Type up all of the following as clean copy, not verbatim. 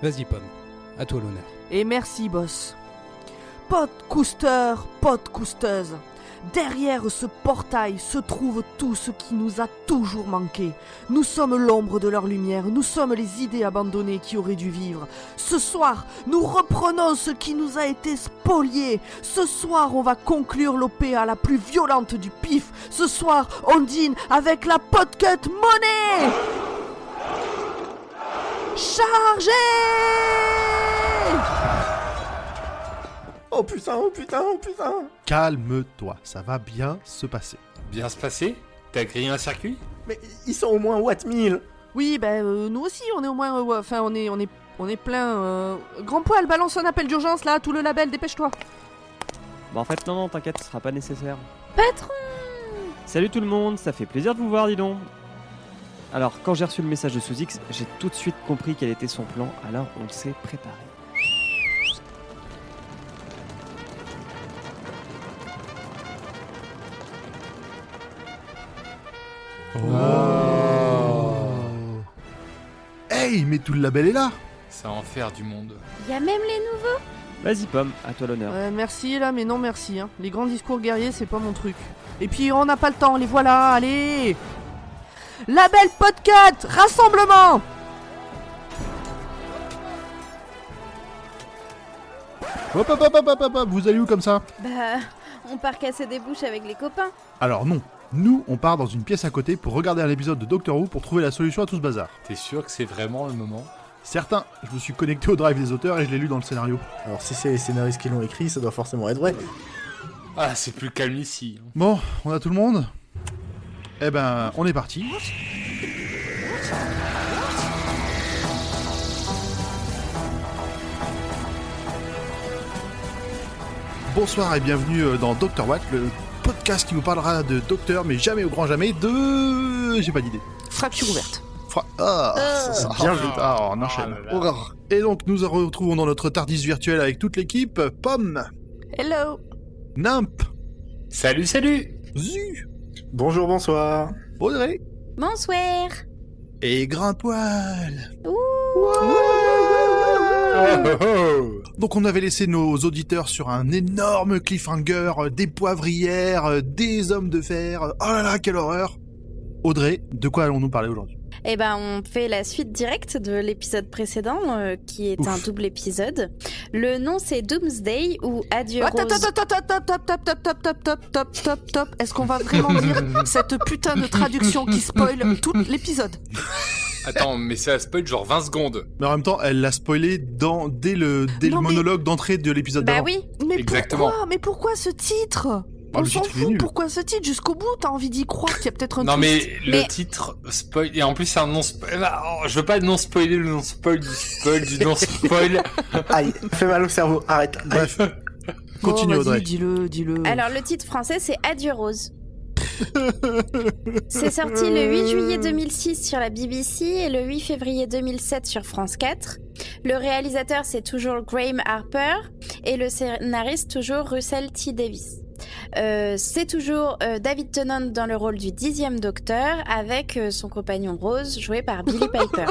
Vas-y, Pomme, à toi l'honneur. Et merci, boss. Podcoaster, podcousteuse. Derrière ce portail se trouve tout ce qui nous a toujours manqué. Nous sommes l'ombre de leur lumière, nous sommes les idées abandonnées qui auraient dû vivre. Ce soir, nous reprenons ce qui nous a été spolié. Ce soir, on va conclure l'OPA la plus violente du pif. Ce soir, on dîne avec la Podcut Money. Chargez! Oh putain, oh putain, oh putain. Calme-toi, ça va bien se passer. Bien se passer? T'as grillé un circuit? Mais ils sont au moins Watt 1000. Oui, nous aussi, on est au moins... Enfin, on est plein... Grand Poil, balance un appel d'urgence, là, tout le label, dépêche-toi. Bah en fait, non, t'inquiète, ce sera pas nécessaire. Patron! Salut tout le monde, ça fait plaisir de vous voir, dis donc. Alors, quand j'ai reçu le message de Sous-X, j'ai tout de suite compris quel était son plan, alors on s'est préparé. Hey, mais tout le label est là. Ça va en faire du monde. Y a même les nouveaux? Vas-y Pomme, à toi l'honneur. Merci, là, mais non merci. Hein. Les grands discours guerriers, c'est pas mon truc. Et puis, on n'a pas le temps, les voilà, allez! Label Podcut, rassemblement! Hop, vous allez où comme ça? Bah, on part casser des bouches avec les copains. Alors non, nous on part dans une pièce à côté pour regarder un épisode de Doctor Who pour trouver la solution à tout ce bazar. T'es sûr que c'est vraiment le moment? Certain, je me suis connecté au drive des auteurs et je l'ai lu dans le scénario. Alors si c'est les scénaristes qui l'ont écrit, ça doit forcément être vrai. Ah, c'est plus calme ici. Bon, on a tout le monde? Eh ben, on est parti. Bonsoir et bienvenue dans Dr. Watt, le podcast qui vous parlera de docteur, mais jamais au grand jamais de... J'ai pas d'idée. Fracture ouverte. Bien vu. Ah, on enchaîne. Et donc, nous nous retrouvons dans notre Tardis virtuel avec toute l'équipe. Pomme, Hello! Nimp, Salut, salut! Zu, Bonjour, bonsoir. Audrey Bonsoir! et Grimpoil. Donc on avait laissé nos auditeurs sur un énorme cliffhanger, des poivrières, des hommes de fer. Oh là là, quelle horreur! Audrey, de quoi allons-nous parler aujourd'hui? Eh ben, on fait la suite directe de l'épisode précédent, qui est un double épisode. Le nom, c'est Doomsday ou Adieu Rose. Top. Est-ce qu'on va vraiment dire cette putain de traduction qui spoil tout l'épisode? Attends, mais ça spoil genre 20 secondes. Mais en même temps, elle l'a spoilé dès le Non, mais- monologue d'entrée de l'épisode Bah d'avant. oui, Mais Exactement. pourquoi ce titre? Ah, On le s'en titre, il est fout, nul. pourquoi ce titre? Jusqu'au bout, t'as envie d'y croire qu'il y a peut-être un Non twist. mais le titre spoil, et en plus c'est un non-spoil. Je veux pas non-spoiler le non-spoil du spoil du non-spoil. Aïe, fait mal au cerveau, arrête. Bref, Bon, continue vas-y, Audrey. dis-le. alors le titre français, c'est Adieu Rose. C'est sorti le 8 juillet 2006 sur la BBC et le 8 février 2007 sur France 4. Le réalisateur, c'est toujours Graham Harper et le scénariste, toujours Russell T. Davies. C'est toujours David Tennant dans le rôle du 10e Docteur avec son compagnon Rose joué par Billie Piper.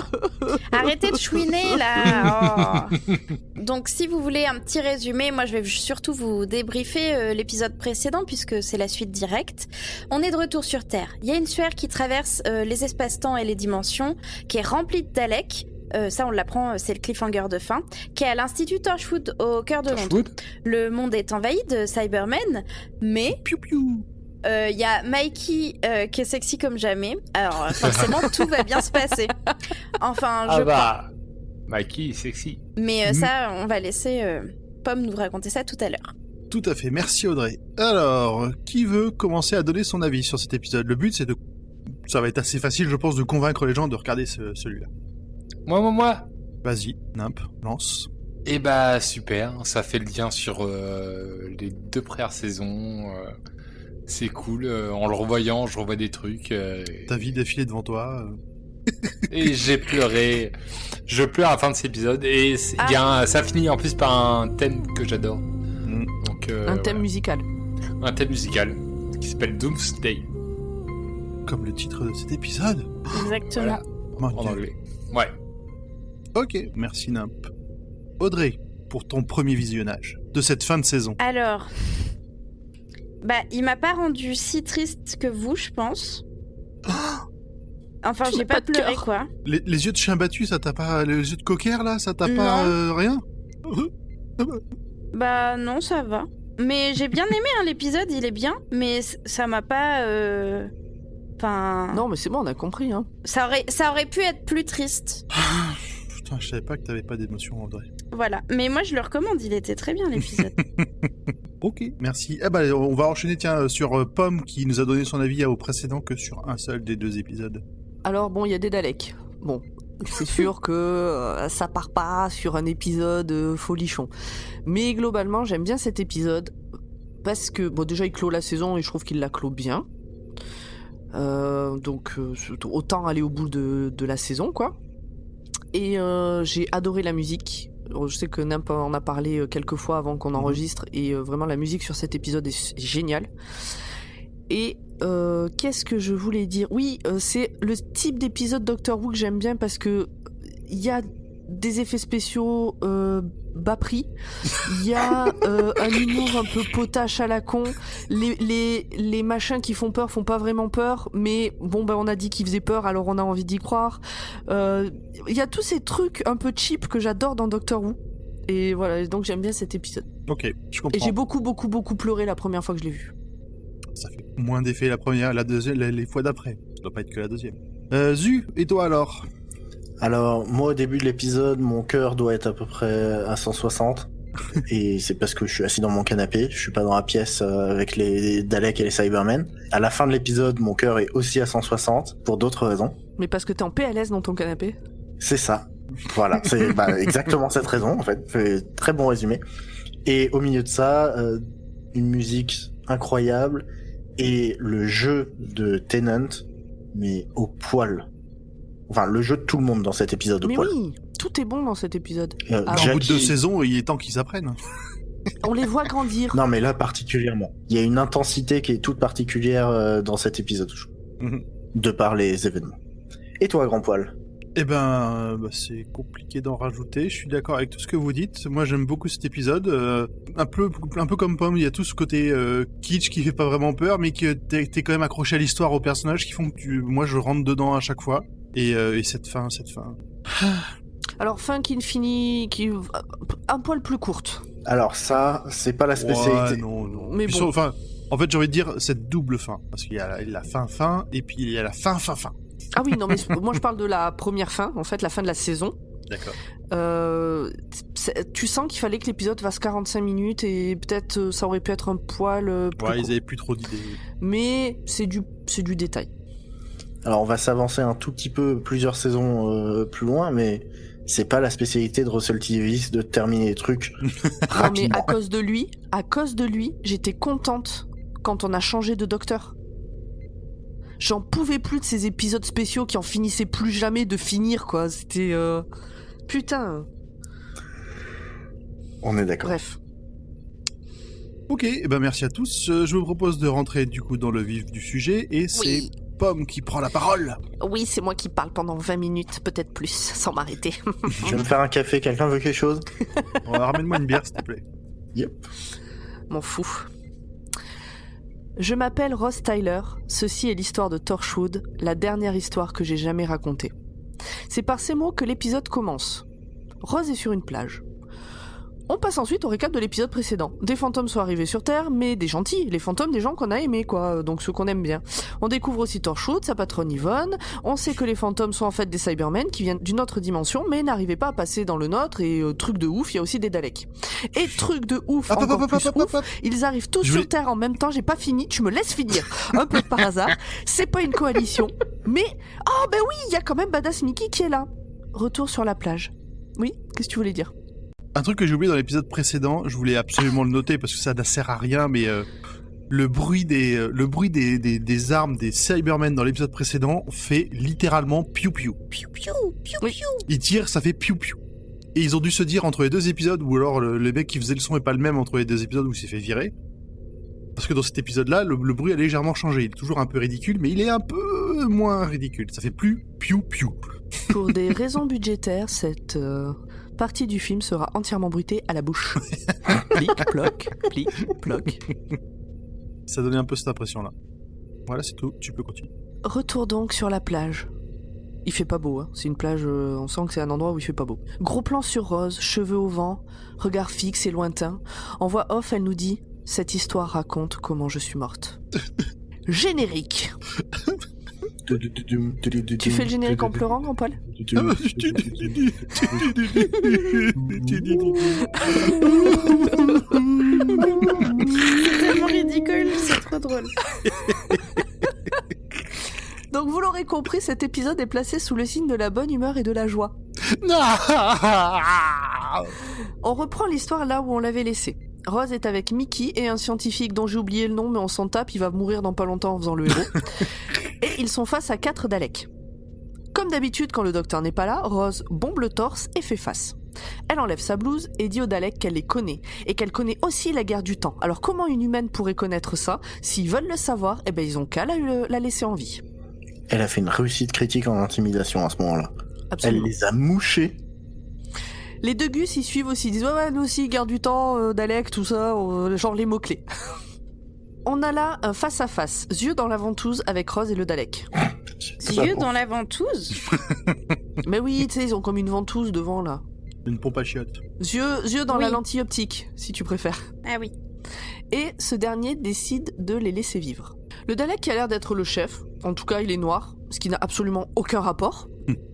Arrêtez de chouiner là. Oh. Donc si vous voulez un petit résumé, moi je vais surtout vous débriefer l'épisode précédent puisque c'est la suite directe. On est de retour sur Terre. Il y a une sphère qui traverse les espaces-temps et les dimensions, qui est remplie de Daleks. Ça on l'apprend, c'est le cliffhanger de fin, qui est à l'Institut Torchwood au cœur de Londres. Torchwood? Le monde est envahi de Cybermen, mais il y a Mikey qui est sexy comme jamais. Alors forcément tout va bien se passer. Enfin je crois. Mikey, sexy. Mais ça on va laisser Pomme nous raconter ça tout à l'heure. Tout à fait, merci Audrey. Alors, qui veut commencer à donner son avis sur cet épisode? Le but c'est de... Ça va être assez facile je pense de convaincre les gens de regarder celui-là. Moi. Vas-y, Nimp, lance. Et bah super, ça fait le lien sur les 2 premières saisons. C'est cool, en le revoyant, je revois des trucs. Ta vie défilée devant toi. Et j'ai pleuré. Je pleure à la fin de cet épisode. Et ça finit en plus par un thème que j'adore. Donc, Un thème voilà. musical. Un thème musical qui s'appelle Doomsday. Comme le titre de cet épisode. Exactement. Voilà, Mon en Dieu. anglais. Ouais. Ok, merci Nimp. Audrey, pour ton premier visionnage de cette fin de saison. Alors, il m'a pas rendu si triste que vous, je pense. Enfin, Tu j'ai n'as pas pas de pleuré, cœur. quoi. Les yeux de chien battu, ça t'a pas... Les yeux de cocker, là, ça t'a pas rien? Bah non, ça va. Mais j'ai bien aimé l'épisode, il est bien, mais ça m'a pas... Enfin... Non, mais c'est bon, on a compris. Hein. Ça aurait pu être plus triste. Putain, je savais pas que t'avais pas d'émotion, Audrey. Voilà. Mais moi, je le recommande, il était très bien, l'épisode. Ok, merci. On va enchaîner, sur Pomme, qui nous a donné son avis au précédent que sur un seul des 2 épisodes. Alors, bon, il y a des Daleks. Bon, c'est sûr que ça part pas sur un épisode folichon. Mais globalement, j'aime bien cet épisode parce que, bon, déjà, il clôt la saison et je trouve qu'il la clôt bien. Donc, autant aller au bout de la saison, quoi. Et j'ai adoré la musique. Je sais que Nimp en a parlé quelques fois avant qu'on enregistre, et vraiment la musique sur cet épisode est géniale. Et qu'est-ce que je voulais dire ? Oui, c'est le type d'épisode Doctor Who que j'aime bien parce que il y a des effets spéciaux bas prix, il y a un humour un peu potache à la con, les machins qui font pas vraiment peur, mais bon on a dit qu'ils faisaient peur, alors on a envie d'y croire. Il y a tous ces trucs un peu cheap que j'adore dans Doctor Who, et voilà, donc j'aime bien cet épisode. Ok, je comprends. Et j'ai beaucoup pleuré la première fois que je l'ai vu. Ça fait moins d'effet la première, la deuxième, les fois d'après. Ça doit pas être que la deuxième. Zu, et toi alors ? Alors, moi, au début de l'épisode, mon cœur doit être à peu près à 160. Et c'est parce que je suis assis dans mon canapé, je suis pas dans la pièce avec les Daleks et les Cybermen. À la fin de l'épisode, mon cœur est aussi à 160, pour d'autres raisons. Mais parce que t'es en PLS dans ton canapé ? C'est ça. Voilà, c'est exactement cette raison, en fait. C'est très bon résumé. Et au milieu de ça, une musique incroyable, et le jeu de Tennant, mais au poil. Enfin, le jeu de tout le monde dans cet épisode au Mais poil. oui, tout est bon dans cet épisode. Au bout de Jackie- 2 saisons, il est temps qu'ils apprennent. On les voit grandir. Non, mais là particulièrement. Il y a une intensité qui est toute particulière dans cet épisode, je trouve. Mhm. De par les événements. Et toi, Grand Poil ? Eh ben, c'est compliqué d'en rajouter. Je suis d'accord avec tout ce que vous dites. Moi, j'aime beaucoup cet épisode. Un peu comme Pomme, il y a tout ce côté kitsch qui fait pas vraiment peur, mais que t'es quand même accroché à l'histoire, aux personnages, qui font que moi, je rentre dedans à chaque fois. Et cette fin. Alors, fin qui finit, qui un poil plus courte. Alors ça, c'est pas la spécialité. Ouais, non. Mais Puis bon. enfin, en fait, j'ai envie de dire cette double fin, parce qu'il y a la fin, et puis il y a la fin. Ah oui, non, mais moi je parle de la première fin, en fait, la fin de la saison. D'accord. Tu sens qu'il fallait que l'épisode fasse 45 minutes et peut-être ça aurait pu être un poil plus Ouais, ils court. avaient plus trop d'idées. Mais c'est du détail. Alors on va s'avancer un tout petit peu, plusieurs saisons plus loin, mais c'est pas la spécialité de Russell T Davies de terminer les trucs Non, mais rapidement. à cause de lui, j'étais contente quand on a changé de docteur. J'en pouvais plus de ces épisodes spéciaux qui en finissaient plus jamais de finir, quoi. C'était... Putain. On est d'accord. Bref. Ok, eh ben merci à tous. Je vous propose de rentrer du coup dans le vif du sujet, et c'est Oui. Pomme qui prend la parole. Oui, c'est moi qui parle pendant 20 minutes, peut-être plus, sans m'arrêter. Je vais me faire un café, quelqu'un veut quelque chose ? Ramène-moi une bière, s'il te plaît. Yep. M'en fous. Je m'appelle Ross Tyler, ceci est l'histoire de Torchwood, la dernière histoire que j'ai jamais racontée. C'est par ces mots que l'épisode commence. Rose est sur une plage. On passe ensuite au récap de l'épisode précédent. Des fantômes sont arrivés sur Terre, mais des gentils, les fantômes des gens qu'on a aimés, quoi, donc ceux qu'on aime bien. On découvre aussi Torchwood, sa patronne Yvonne, on sait que les fantômes sont en fait des Cybermen qui viennent d'une autre dimension, mais n'arrivaient pas à passer dans le nôtre, et truc de ouf, il y a aussi des Daleks. Et truc de ouf, encore plus ouf, ils arrivent tous sur Terre en même temps, j'ai pas fini, tu me laisses finir. Un peu par hasard, c'est pas une coalition, mais... Oh ben oui, il y a quand même Badass Mickey qui est là. Retour sur la plage. Oui, qu'est-ce que tu voulais dire ? Un truc que j'ai oublié dans l'épisode précédent, je voulais absolument le noter parce que ça ne sert à rien, mais le bruit des armes des Cybermen dans l'épisode précédent fait littéralement piou-piou. Oui. Ils tirent, ça fait piou-piou. Et ils ont dû se dire entre les 2 épisodes, ou alors le mec qui faisait le son est pas le même entre les 2 épisodes où il s'est fait virer. Parce que dans cet épisode-là, le bruit a légèrement changé. Il est toujours un peu ridicule, mais il est un peu peu moins ridicule. Ça fait plus piou-piou. Pour des raisons budgétaires, cette partie du film sera entièrement bruitée à la bouche. Plic, ploc, plic, ploc. Ça donnait un peu cette impression-là. Voilà, c'est tout. Tu peux continuer. Retour donc sur la plage. Il fait pas beau, hein. C'est une plage, on sent que c'est un endroit où il fait pas beau. Gros plan sur Rose, cheveux au vent, regard fixe et lointain. En voix off, elle nous dit « Cette histoire raconte comment je suis morte. » Générique. Tu fais le générique en pleurant, grand Paul ? C'est tellement ridicule, c'est trop drôle. Donc vous l'aurez compris, cet épisode est placé sous le signe de la bonne humeur et de la joie. On reprend l'histoire là où on l'avait laissée. Rose est avec Mickey et un scientifique dont j'ai oublié le nom, mais on s'en tape, il va mourir dans pas longtemps en faisant le héros. Et ils sont face à 4 Daleks. Comme d'habitude, quand le docteur n'est pas là, Rose bombe le torse et fait face. Elle enlève sa blouse et dit aux Daleks qu'elle les connaît, et qu'elle connaît aussi la guerre du temps. Alors comment une humaine pourrait connaître ça ? S'ils veulent le savoir, eh ben ils ont qu'à la laisser en vie. Elle a fait une réussite critique en intimidation à ce moment-là. Absolument. Elle les a mouchés. Les deux Gus, ils suivent aussi, ils disent ouais, nous aussi, guerre du temps, Dalek, tout ça, genre les mots-clés. On a là un face-à-face, yeux dans la ventouse avec Rose et le Dalek. Yeux dans la ventouse ? Mais oui, tu sais, ils ont comme une ventouse devant là. Une pompe à chiottes. Yeux dans Oui. la lentille optique, si tu préfères. Ah oui. Et ce dernier décide de les laisser vivre. Le Dalek, qui a l'air d'être le chef, en tout cas il est noir, ce qui n'a absolument aucun rapport,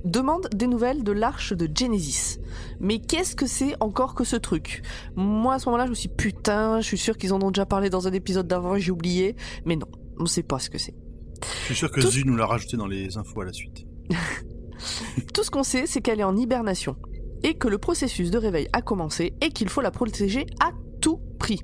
demande des nouvelles de l'arche de Genesis. Mais qu'est-ce que c'est encore que ce truc ? Moi à ce moment-là je me suis dit, putain, je suis sûr qu'ils en ont déjà parlé dans un épisode d'avant et j'ai oublié, mais non, on sait pas ce que c'est. Je suis sûr que Zu nous l'a rajouté dans les infos à la suite. Tout ce qu'on sait, c'est qu'elle est en hibernation, et que le processus de réveil a commencé, et qu'il faut la protéger à tout prix.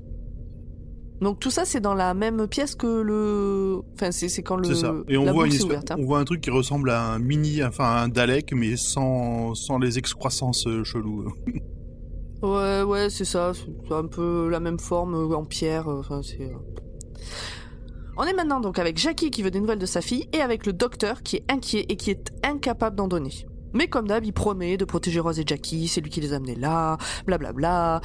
Donc tout ça, c'est dans la même pièce que le... Enfin, c'est quand le... C'est ça. Et on la voit, boucle une s'est espèce- ouverte, hein. on voit un truc qui ressemble à un mini, enfin un Dalek, mais sans les excroissances chelous. Ouais, c'est ça. C'est un peu la même forme en pierre. Enfin, c'est... On est maintenant donc avec Jackie qui veut des nouvelles de sa fille et avec le docteur qui est inquiet et qui est incapable d'en donner. Mais comme d'hab, il promet de protéger Rose et Jackie, c'est lui qui les a amenés là, blablabla.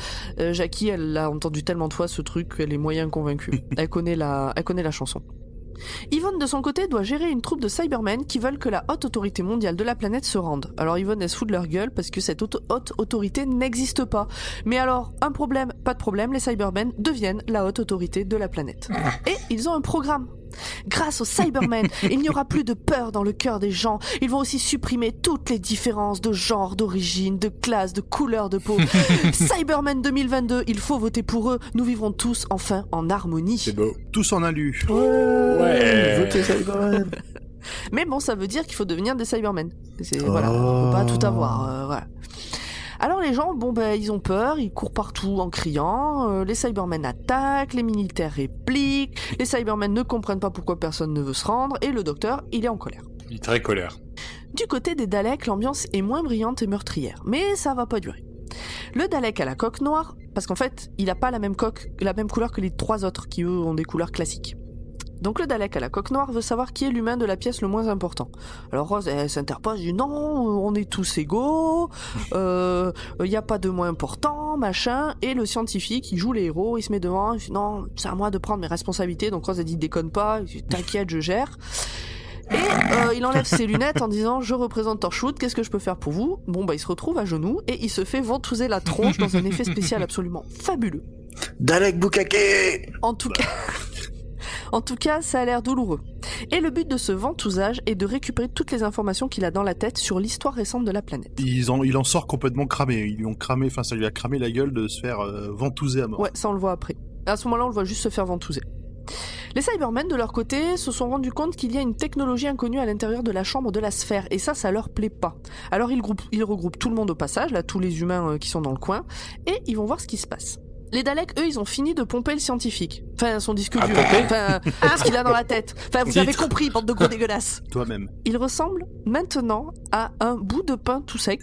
Jackie, elle l'a entendu tellement de fois ce truc qu'elle est moyen convaincue. Elle connaît la chanson. Yvonne, de son côté, doit gérer une troupe de Cybermen qui veulent que la haute autorité mondiale de la planète se rende. Alors Yvonne, elle se fout de leur gueule parce que cette haute autorité n'existe pas. Mais alors, un problème, pas de problème, les Cybermen deviennent la haute autorité de la planète. Et ils ont un programme. Grâce aux Cybermen, il n'y aura plus de peur dans le cœur des gens. Ils vont aussi supprimer toutes les différences de genre, d'origine, de classe, de couleur de peau. Cybermen 2022, il faut voter pour eux. Nous vivrons tous enfin en harmonie. C'est beau. Tous en alu. Ouais. Votez Cybermen. Mais bon, ça veut dire qu'il faut devenir des Cybermen. Voilà, on peut pas tout avoir. Voilà. Alors les gens, ils ont peur, ils courent partout en criant, les Cybermen attaquent, les militaires répliquent, les Cybermen ne comprennent pas pourquoi personne ne veut se rendre, et le docteur, il est en colère. Il est très colère. Du côté des Daleks, l'ambiance est moins brillante et meurtrière, mais ça va pas durer. Le Dalek a la coque noire, parce qu'en fait, il a pas la même couleur que les 3 autres, qui eux ont des couleurs classiques. Donc le Dalek à la coque noire veut savoir qui est l'humain de la pièce le moins important. Alors Rose, elle s'interpose, dit non, on est tous égaux, y a pas de moins important, machin. Et le scientifique, il joue les héros, il se met devant, il dit non, c'est à moi de prendre mes responsabilités. Donc Rose, elle dit déconne pas, il dit t'inquiète, je gère. Et il enlève ses lunettes en disant je représente Torchwood, qu'est-ce que je peux faire pour vous ? Il se retrouve à genoux et il se fait ventouser la tronche dans un effet spécial absolument fabuleux. Dalek Bukake. En tout cas, ça a l'air douloureux. Et le but de ce ventousage est de récupérer toutes les informations qu'il a dans la tête sur l'histoire récente de la planète. Il en sort complètement cramé. Ils lui ont cramé, enfin ça lui a cramé la gueule de se faire ventouser à mort. Ouais, ça on le voit après. À ce moment-là, on le voit juste se faire ventouser. Les Cybermen, de leur côté, se sont rendus compte qu'il y a une technologie inconnue à l'intérieur de la chambre de la sphère, et ça leur plaît pas. Alors ils regroupent tout le monde au passage, là, tous les humains qui sont dans le coin, et ils vont voir ce qui se passe. Les Daleks, eux, ils ont fini de pomper le scientifique. Enfin, son disque dur. Enfin, ce qu'il a dans la tête. Enfin, vous avez compris, bande de gros dégueulasses. Toi-même. Il ressemble maintenant à un bout de pain tout sec.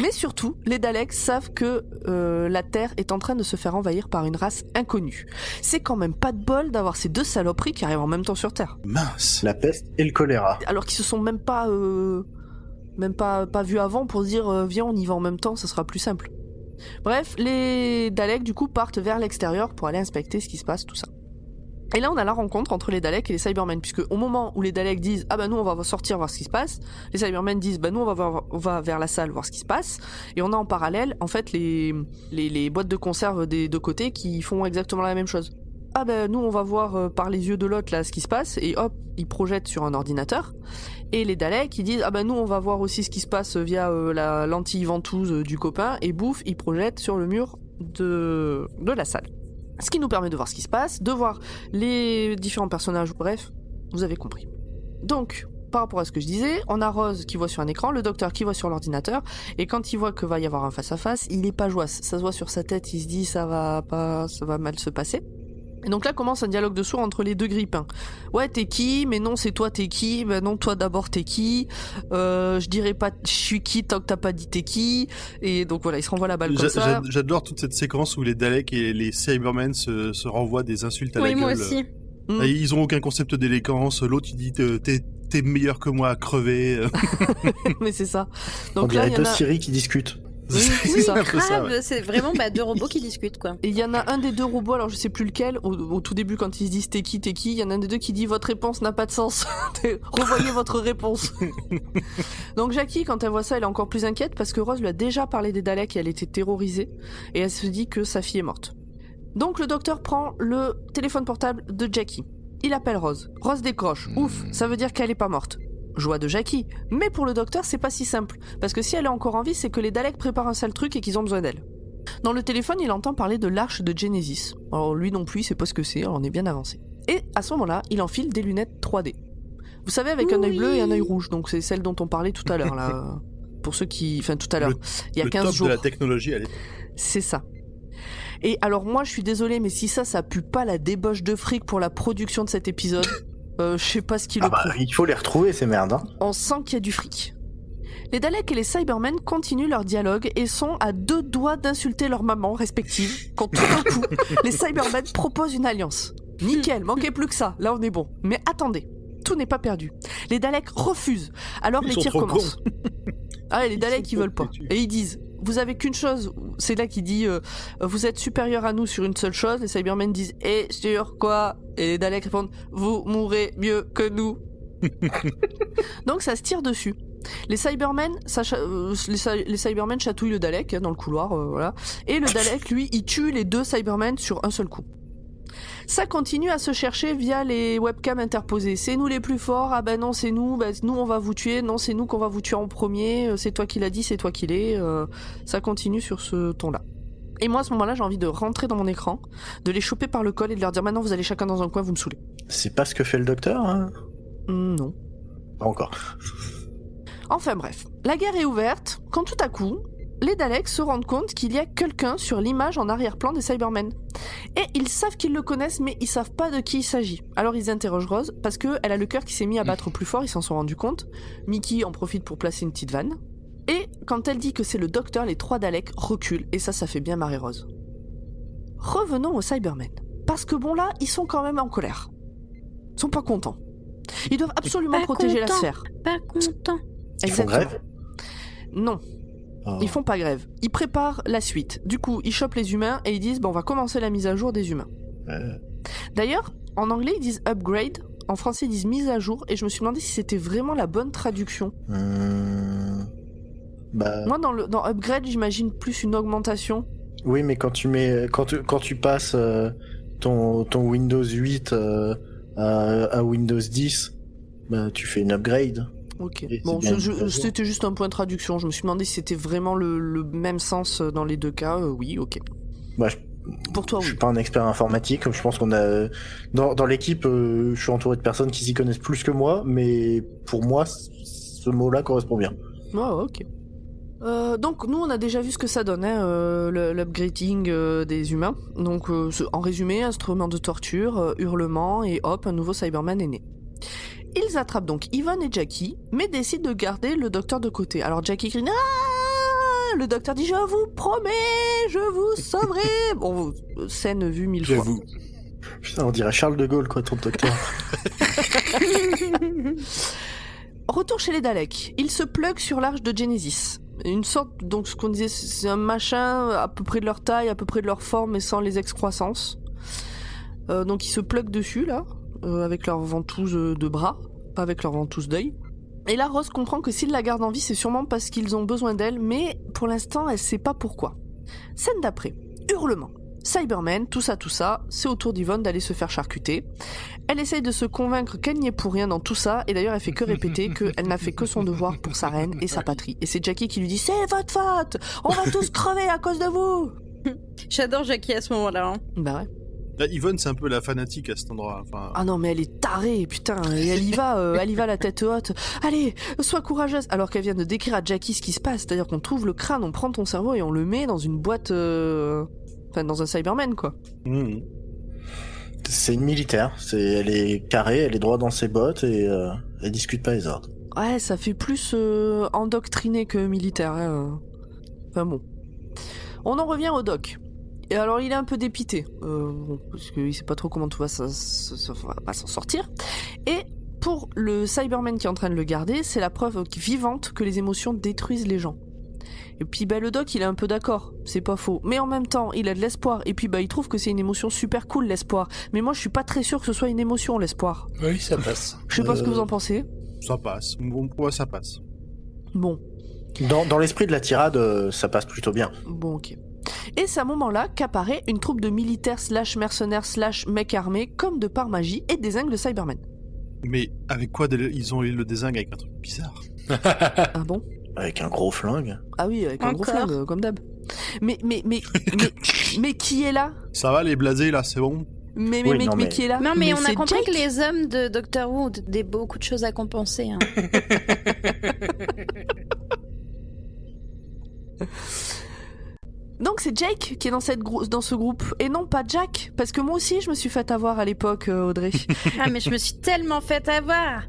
Mais surtout, les Daleks savent que la Terre est en train de se faire envahir par une race inconnue. C'est quand même pas de bol d'avoir ces deux saloperies qui arrivent en même temps sur Terre. Mince. La peste et le choléra. Alors qu'ils se sont même pas vus avant pour se dire viens on y va en même temps, ça sera plus simple. Bref, les Daleks du coup partent vers l'extérieur pour aller inspecter ce qui se passe, tout ça. Et là on a la rencontre entre les Daleks et les Cybermen, puisque au moment où les Daleks disent ah bah nous on va sortir voir ce qui se passe, les Cybermen disent bah nous on va vers la salle voir ce qui se passe, et on a en parallèle en fait les boîtes de conserve des deux côtés qui font exactement la même chose. Ah ben nous on va voir par les yeux de l'autre là ce qui se passe, et hop ils projettent sur un ordinateur, et les Daleks ils disent ah ben nous on va voir aussi ce qui se passe via la lentille ventouse du copain, et bouf ils projettent sur le mur de la salle. Ce qui nous permet de voir ce qui se passe, de voir les différents personnages, bref, vous avez compris. Donc, par rapport à ce que je disais, on a Rose qui voit sur un écran, le docteur qui voit sur l'ordinateur, et quand il voit que va y avoir un face-à-face, il est pas joyeux. Ça se voit sur sa tête, il se dit ça va mal se passer. Et donc là commence un dialogue de sourds entre les deux grippins. Ouais, t'es qui? Mais non, c'est toi, t'es qui? Ben non, toi d'abord, t'es qui? Je dirais pas je suis qui tant que t'as pas dit t'es qui. Et donc voilà, ils se renvoient la balle comme ça. J'adore toute cette séquence où les Daleks et les Cybermen se renvoient des insultes à la gueule. Oui, moi aussi. Ils ont aucun concept d'élégance. L'autre, il dit t'es meilleur que moi à crever. Mais c'est ça. Donc on dirait là, deux Siri qui discutent. Oui, Oui, ça. grave, c'est vraiment deux robots qui discutent, quoi. Et il y en a un des deux robots, alors je sais plus lequel, au tout début quand ils se disent t'es qui, il y en a un des deux qui dit votre réponse n'a pas de sens. Revoyez votre réponse. Donc Jackie, quand elle voit ça, elle est encore plus inquiète parce que Rose lui a déjà parlé des Daleks et elle était terrorisée, et elle se dit que sa fille est morte. Donc le docteur prend le téléphone portable de Jackie. Il appelle Rose. Rose décroche. Ouf, ça veut dire qu'elle est pas morte. Joie de Jackie. Mais pour le docteur, c'est pas si simple. Parce que si elle est encore en vie, c'est que les Daleks préparent un sale truc et qu'ils ont besoin d'elle. Dans le téléphone, il entend parler de l'arche de Genesis. Alors lui non plus, il sait pas ce que c'est, alors on est bien avancé. Et à ce moment-là, il enfile des lunettes 3D. Vous savez, avec un œil bleu et un œil rouge. Donc c'est celle dont on parlait tout à l'heure, là. Pour ceux qui... Enfin, tout à l'heure. Il y a 15 top jours. De la technologie, elle est... C'est ça. Et alors moi, je suis désolée, mais si ça pue pas la débauche de fric pour la production de cet épisode... je sais pas ce qu'il le prouve. Il faut les retrouver ces merdes. Hein. On sent qu'il y a du fric. Les Daleks et les Cybermen continuent leur dialogue et sont à 2 doigts d'insulter leurs mamans respectives quand tout d'un coup, les Cybermen proposent une alliance. Nickel, manquait plus que ça, là on est bon. Mais attendez, tout n'est pas perdu. Les Daleks refusent, alors les tirs commencent. Ah, et les Daleks ils veulent pas. Et ils disent, vous avez qu'une chose, c'est là qu'il dit, vous êtes supérieur à nous sur une seule chose. Les Cybermen disent, et sur quoi? Et les Daleks répondent, vous mourrez mieux que nous. Donc ça se tire dessus. Les Cybermen chatouillent le Dalek dans le couloir, voilà. Et le Dalek, lui, il tue les 2 Cybermen sur un seul coup. Ça continue à se chercher via les webcams interposées. C'est nous les plus forts, ah ben non c'est nous, nous on va vous tuer, non c'est nous qu'on va vous tuer en premier, c'est toi qui l'as dit, c'est toi qui l'es. Ça continue sur ce ton-là. Et moi à ce moment-là j'ai envie de rentrer dans mon écran, de les choper par le col et de leur dire maintenant vous allez chacun dans un coin, vous me saoulez. C'est pas ce que fait le docteur, hein? Non. Pas encore. Enfin bref, la guerre est ouverte quand tout à coup, les Daleks se rendent compte qu'il y a quelqu'un sur l'image en arrière-plan des Cybermen. Et ils savent qu'ils le connaissent, mais ils savent pas de qui il s'agit. Alors ils interrogent Rose, parce qu'elle a le cœur qui s'est mis à battre plus fort, ils s'en sont rendus compte. Mickey en profite pour placer une petite vanne. Et quand elle dit que c'est le docteur, les 3 Daleks reculent, et ça fait bien marrer Rose. Revenons aux Cybermen. Parce que bon là, ils sont quand même en colère. Ils sont pas contents. Ils doivent absolument protéger la sphère. Pas contents. Ils font grève ? Non. Ils font pas grève. Ils préparent la suite. Du coup, ils chopent les humains et ils disent on va commencer la mise à jour des humains. D'ailleurs, en anglais, ils disent upgrade. En français, ils disent mise à jour. Et je me suis demandé si c'était vraiment la bonne traduction. Moi, dans upgrade, j'imagine plus une augmentation. Oui, mais quand tu passes ton Windows 8 à Windows 10, tu fais une upgrade. Ok. Bon, c'était juste un point de traduction. Je me suis demandé si c'était vraiment le même sens dans les deux cas. Oui, ok. Pour toi, oui. Je suis pas un expert informatique. Je pense qu'on a dans l'équipe, je suis entouré de personnes qui s'y connaissent plus que moi, mais pour moi, ce mot-là correspond bien. Oh, ok. Donc nous on a déjà vu ce que ça donne, l'upgrading des humains. Donc en résumé, instrument de torture, hurlement et hop, un nouveau Cyberman est né. Ils attrapent donc Yvonne et Jackie, mais décident de garder le docteur de côté. Alors Jackie crie « Ah !» Le docteur dit « Je vous promets, je vous sauverai !» Bon, scène vue 1000 fois. J'avoue. Putain, on dirait Charles de Gaulle, quoi, ton docteur. Retour chez les Daleks. Ils se pluguent sur l'arche de Genesis. Une sorte, donc ce qu'on disait, c'est un machin à peu près de leur taille, à peu près de leur forme, mais sans les excroissances. Donc ils se pluguent dessus, là, avec leur ventouse de bras, pas avec leur ventouse d'œil. Et là, Rose comprend que s'ils la gardent en vie, c'est sûrement parce qu'ils ont besoin d'elle, mais pour l'instant, elle sait pas pourquoi. Scène d'après. Hurlement. Cybermen, tout ça, c'est au tour d'Yvonne d'aller se faire charcuter. Elle essaye de se convaincre qu'elle n'y est pour rien dans tout ça, et d'ailleurs elle fait que répéter qu'elle n'a fait que son devoir pour sa reine et sa patrie. Et c'est Jackie qui lui dit « C'est votre faute! On va tous crever à cause de vous !» J'adore Jackie à ce moment-là. Hein. Bah ouais. Là, Yvonne, c'est un peu la fanatique à cet endroit. Enfin... Ah non, mais elle est tarée, putain, et elle y va la tête haute. Allez, sois courageuse. Alors qu'elle vient de décrire à Jackie ce qui se passe, c'est-à-dire qu'on trouve le crâne, on prend ton cerveau et on le met dans une boîte... Enfin, dans un Cyberman, quoi. Mmh. C'est une militaire, elle est carrée, elle est droite dans ses bottes et elle discute pas les ordres. Ouais, ça fait plus endoctriné que militaire. Hein. Enfin bon. On en revient au doc. Et alors, il est un peu dépité, parce qu'il sait pas trop comment tout va s'en sortir. Et pour le Cyberman qui est en train de le garder, c'est la preuve vivante que les émotions détruisent les gens. Et puis le doc il est un peu d'accord, c'est pas faux. Mais en même temps il a de l'espoir. Et puis il trouve que c'est une émotion super cool l'espoir. Mais moi je suis pas très sûr que ce soit une émotion l'espoir. Oui, ça passe. Je sais pas ce que vous en pensez. Ça passe, bon, pour moi ça passe. Bon. Dans l'esprit de la tirade, ça passe plutôt bien. Bon ok. Et c'est à ce moment-là qu'apparaît une troupe de militaires / mercenaires / mecs armés comme de par magie et dézingue le Cyberman. Mais avec quoi ils ont le dézingue avec un truc bizarre. Ah bon? Avec un gros flingue. Ah oui, avec un gros Encore flingue, comme d'hab. Mais qui est là? Ça va les blasés là, c'est bon? Mais qui est là? Non, mais on a c'est compris Jake. que les hommes de Doctor Who ont beaucoup de choses à compenser. Hein. Donc c'est Jake qui est dans ce groupe et non pas Jack, parce que moi aussi je me suis fait avoir à l'époque, Audrey. Ah mais je me suis tellement fait avoir.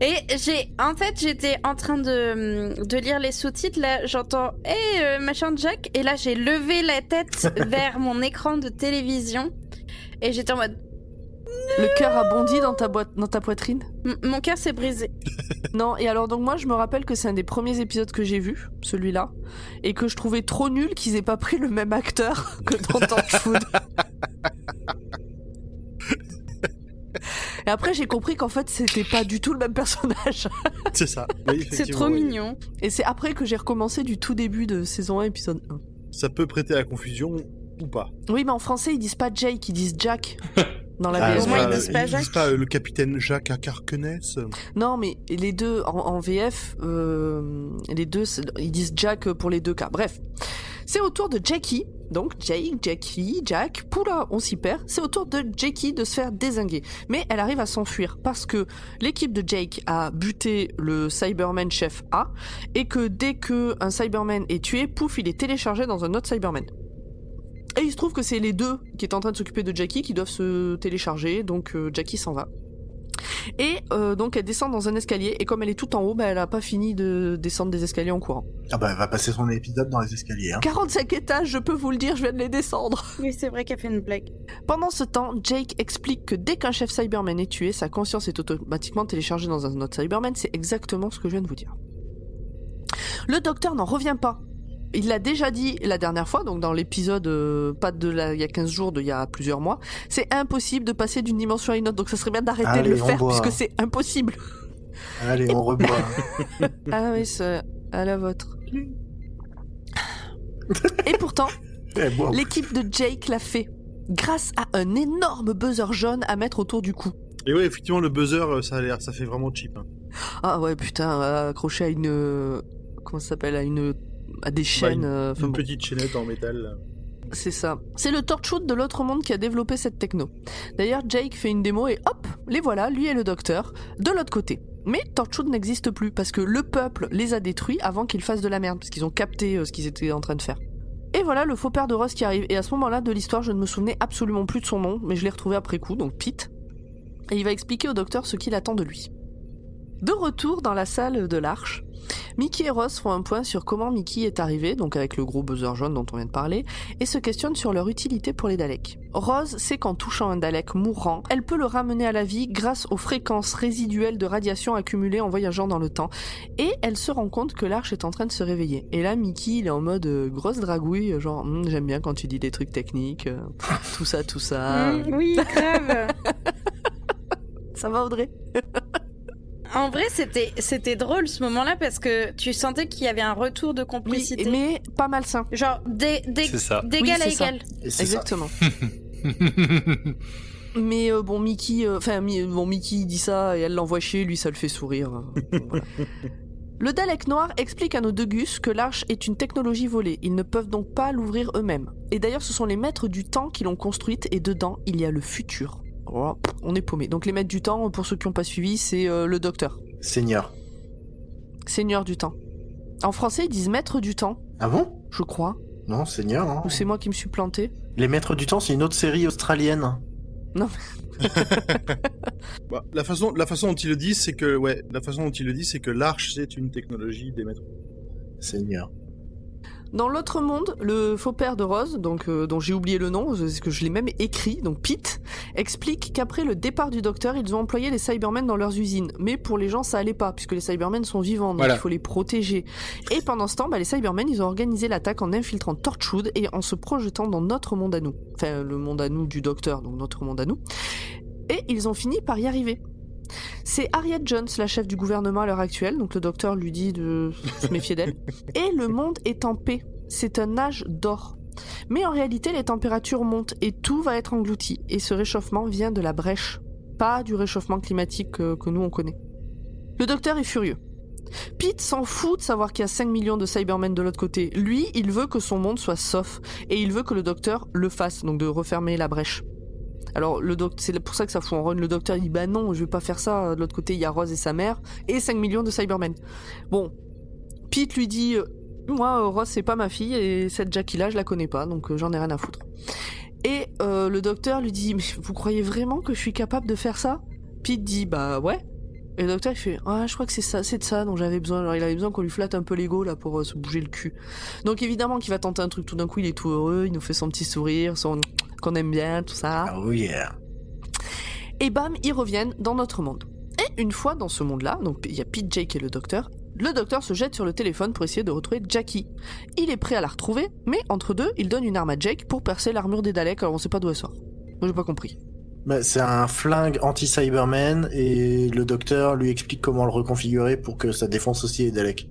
Et j'étais en train de lire les sous-titres, là j'entends « Hey, machin Jack !» Et là j'ai levé la tête vers mon écran de télévision et j'étais en mode... Le cœur a bondi dans ta poitrine. Mon cœur s'est brisé. Non, et alors donc moi je me rappelle que c'est un des premiers épisodes que j'ai vu, celui-là, et que je trouvais trop nul qu'ils aient pas pris le même acteur que dans Torchwood. Et après j'ai compris qu'en fait c'était pas du tout le même personnage. C'est ça. Oui, C'est trop mignon. Et c'est après que j'ai recommencé du tout début de saison 1, épisode 1. Ça peut prêter à la confusion ou pas. Oui, mais en français ils disent pas Jake, ils disent Jack. Dans la Ah, BS. moi, ouais, ils disent pas Ils disent pas le capitaine Jacques à Carquenès. Non, mais les deux, en VF, les deux, ils disent Jack pour les deux cas. Bref, c'est au tour de Jackie, donc Jackie, Jack, poula, on s'y perd. C'est au tour de Jackie de se faire dézinguer. Mais elle arrive à s'enfuir parce que l'équipe de Jake a buté le Cyberman chef A et que dès qu'un Cyberman est tué, pouf, il est téléchargé dans un autre Cyberman. Et il se trouve que c'est les deux qui étaient en train de s'occuper de Jackie qui doivent se télécharger, donc Jackie s'en va. Et donc elle descend dans un escalier, et comme elle est tout en haut, elle a pas fini de descendre des escaliers en courant. Ah bah elle va passer son épisode dans les escaliers. Hein. 45 étages, je peux vous le dire, je viens de les descendre. Oui, c'est vrai qu'elle fait une blague. Pendant ce temps, Jake explique que dès qu'un chef Cyberman est tué, sa conscience est automatiquement téléchargée dans un autre Cyberman, c'est exactement ce que je viens de vous dire. Le docteur n'en revient pas. Il l'a déjà dit la dernière fois, donc dans l'épisode il y a 15 jours, il y a plusieurs mois, c'est impossible de passer d'une dimension à une autre, donc ça serait bien d'arrêter de le faire, puisque c'est impossible. Allez, on reboit. Ah oui, c'est à la vôtre. Et pourtant, l'équipe de Jake l'a fait, grâce à un énorme buzzer jaune à mettre autour du cou. Et ouais, effectivement, le buzzer, ça fait vraiment cheap. Hein. Ah ouais, putain, accroché à une... Comment ça s'appelle? À des chaînes... Une petite chaînette en métal. Là. C'est ça. C'est le Torchwood de l'autre monde qui a développé cette techno. D'ailleurs, Jake fait une démo et hop, les voilà, lui et le docteur, de l'autre côté. Mais Torchwood n'existe plus parce que le peuple les a détruits avant qu'ils fassent de la merde, parce qu'ils ont capté ce qu'ils étaient en train de faire. Et voilà le faux père de Ross qui arrive. Et à ce moment-là de l'histoire, je ne me souvenais absolument plus de son nom, mais je l'ai retrouvé après coup, donc Pete. Et il va expliquer au docteur ce qu'il attend de lui. De retour dans la salle de l'Arche, Mickey et Roz font un point sur comment Mickey est arrivé, donc avec le gros buzzer jaune dont on vient de parler, et se questionnent sur leur utilité pour les Daleks. Roz sait qu'en touchant un Dalek mourant, elle peut le ramener à la vie grâce aux fréquences résiduelles de radiation accumulées en voyageant dans le temps, et elle se rend compte que l'Arche est en train de se réveiller. Et là, Mickey, il est en mode grosse dragouille, genre j'aime bien quand tu dis des trucs techniques, tout ça. Oui, grave. Ça va, Audrey? En vrai, c'était drôle ce moment-là parce que tu sentais qu'il y avait un retour de complicité. Oui, mais pas malsain. Genre C'est ça. d'égal Oui, à c'est ça. égal. Et c'est Exactement. Mais bon, Mickey, Mickey dit ça et elle l'envoie chier, lui ça le fait sourire. Voilà. Le Dalek noir explique à nos deux gus que l'Arche est une technologie volée. Ils ne peuvent donc pas l'ouvrir eux-mêmes. Et d'ailleurs, ce sont les maîtres du temps qui l'ont construite et dedans, il y a le futur. Oh, on est paumé. Donc les maîtres du temps, pour ceux qui n'ont pas suivi, c'est le docteur. Seigneur. Seigneur du temps. En français, ils disent maître du temps, Ah bon? je crois. Non, Seigneur. Hein. Ou c'est moi qui me suis planté. Les Maîtres du Temps, c'est une autre série australienne. Bah, la façon dont il le dit, c'est que l'Arche, c'est une technologie des maîtres. Seigneur. Dans l'autre monde, le faux père de Roz, donc dont j'ai oublié le nom, parce que je l'ai même écrit, donc Pete, explique qu'après le départ du docteur, ils ont employé les Cybermen dans leurs usines. Mais pour les gens, ça allait pas, puisque les Cybermen sont vivants, donc Voilà. il faut les protéger. Et pendant ce temps, les Cybermen, ils ont organisé l'attaque en infiltrant Torchwood et en se projetant dans notre monde à nous. Enfin, le monde à nous du docteur, donc notre monde à nous. Et ils ont fini par y arriver. C'est Harriet Jones, la chef du gouvernement à l'heure actuelle, donc le docteur lui dit de se méfier d'elle. Et le monde est en paix. C'est un âge d'or. Mais en réalité, les températures montent et tout va être englouti. Et ce réchauffement vient de la brèche, pas du réchauffement climatique que nous on connaît. Le docteur est furieux. Pete s'en fout de savoir qu'il y a 5 millions de Cybermen de l'autre côté. Lui, il veut que son monde soit sauf. Et il veut que le docteur le fasse, donc de refermer la brèche. Alors, c'est pour ça que ça fout en run. Le docteur dit bah non, je vais pas faire ça. De l'autre côté, il y a Roz et sa mère et 5 millions de Cybermen. Bon, Pete lui dit moi, Roz, c'est pas ma fille et cette Jackie-là, je la connais pas, donc j'en ai rien à foutre. Et le docteur lui dit mais vous croyez vraiment que je suis capable de faire ça? Pete dit bah ouais. Et le docteur il fait ah je crois que c'est de ça dont j'avais besoin. Alors il avait besoin qu'on lui flatte un peu l'ego là pour se bouger le cul. Donc évidemment qu'il va tenter un truc, tout d'un coup il est tout heureux, il nous fait son petit sourire, qu'on aime bien, tout ça. Oh yeah. Et bam, ils reviennent dans notre monde. Et une fois dans ce monde-là, donc il y a Pete, Jake et le docteur se jette sur le téléphone pour essayer de retrouver Jackie. Il est prêt à la retrouver, mais entre deux, il donne une arme à Jake pour percer l'armure des Daleks, alors on sait pas d'où elle sort. Moi j'ai pas compris. Bah, c'est un flingue anti-Cyberman et le docteur lui explique comment le reconfigurer pour que ça défonce aussi les Daleks.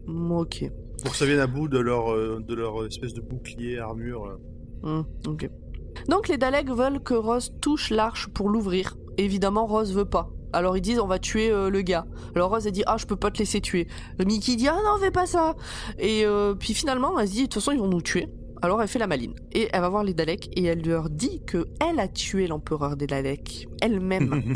Ok. Pour que ça vienne à bout de leur espèce de bouclier, armure. Ok. Donc les Daleks veulent que Roz touche l'arche pour l'ouvrir. Évidemment, Roz veut pas. Alors ils disent on va tuer le gars. Alors Roz elle dit ah je peux pas te laisser tuer. Mickey dit ah non fais pas ça. Et puis finalement elle se dit de toute façon ils vont nous tuer. Alors elle fait la maline et elle va voir les Daleks et elle leur dit que elle a tué l'empereur des Daleks elle-même.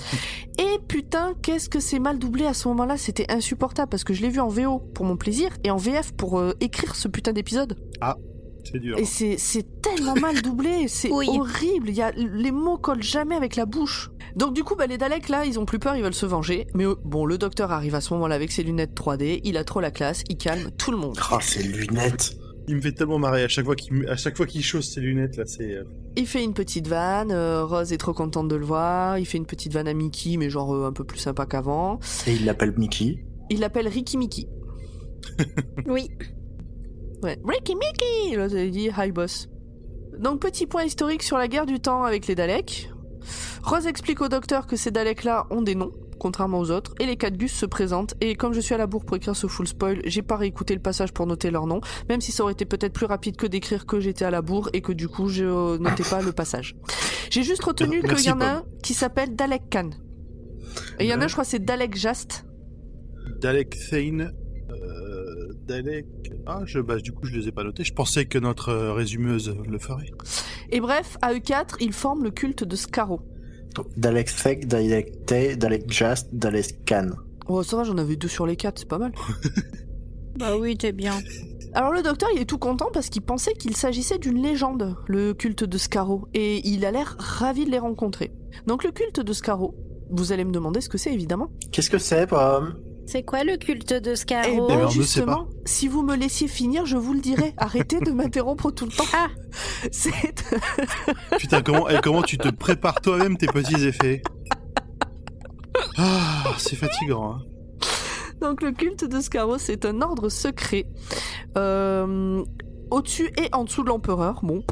Et putain qu'est-ce que c'est mal doublé à ce moment-là, c'était insupportable parce que je l'ai vu en VO pour mon plaisir et en VF pour écrire ce putain d'épisode. Ah, c'est dur. Et c'est tellement mal doublé, c'est Oui. horrible, les mots collent jamais avec la bouche. Donc du coup les Daleks là ils ont plus peur, ils veulent se venger. Mais bon le docteur arrive à ce moment-là avec ses lunettes 3D, il a trop la classe, il calme tout le monde. Ah, ces lunettes. Il me fait tellement marrer à chaque fois qu'il chausse ses lunettes là, c'est. Il fait une petite vanne, Roz est trop contente de le voir, il fait une petite vanne à Mickey mais genre un peu plus sympa qu'avant. Et il l'appelle Mickey. Il l'appelle Ricky Mickey. Oui. Ouais, Ricky Mickey. L'autre il dit hi boss. Donc petit point historique sur la guerre du temps avec les Daleks. Roz explique au docteur que ces Daleks-là ont des noms, contrairement aux autres, et les 4 gus se présentent, et comme je suis à la bourre pour écrire ce full spoil, j'ai pas réécouté le passage pour noter leurs noms, même si ça aurait été peut-être plus rapide que d'écrire que j'étais à la bourre, et que du coup je notais pas le passage. J'ai juste retenu qu'il Merci, y en a Paul. un qui s'appelle Dalek Khan. Et il y en a un, je crois, c'est Dalek Jast. Dalek Thane. Dalek. Ah, du coup, je les ai pas notés. Je pensais que notre résumeuse le ferait. Et bref, à eux 4, ils forment le culte de Skaro. Dalek Thek, Dalek Tay, Dalek Jast, Dalek Khan. Oh, ça va, j'en avais 2 sur les 4, c'est pas mal. Bah oui, t'es bien. Alors le docteur, il est tout content parce qu'il pensait qu'il s'agissait d'une légende, le culte de Skaro, et il a l'air ravi de les rencontrer. Donc le culte de Skaro, vous allez me demander ce que c'est, évidemment. Qu'est-ce que c'est, Pomme? C'est quoi le culte de Eh Scarrow ben, on ne sait justement, si vous me laissiez finir, je vous le dirais. Arrêtez de m'interrompre tout le temps. Ah. C'est... Putain, comment tu te prépares toi-même tes petits effets? Ah, c'est fatigant. Hein. Donc, le culte de Scarrow, c'est un ordre secret. Au-dessus et en dessous de l'empereur, bon.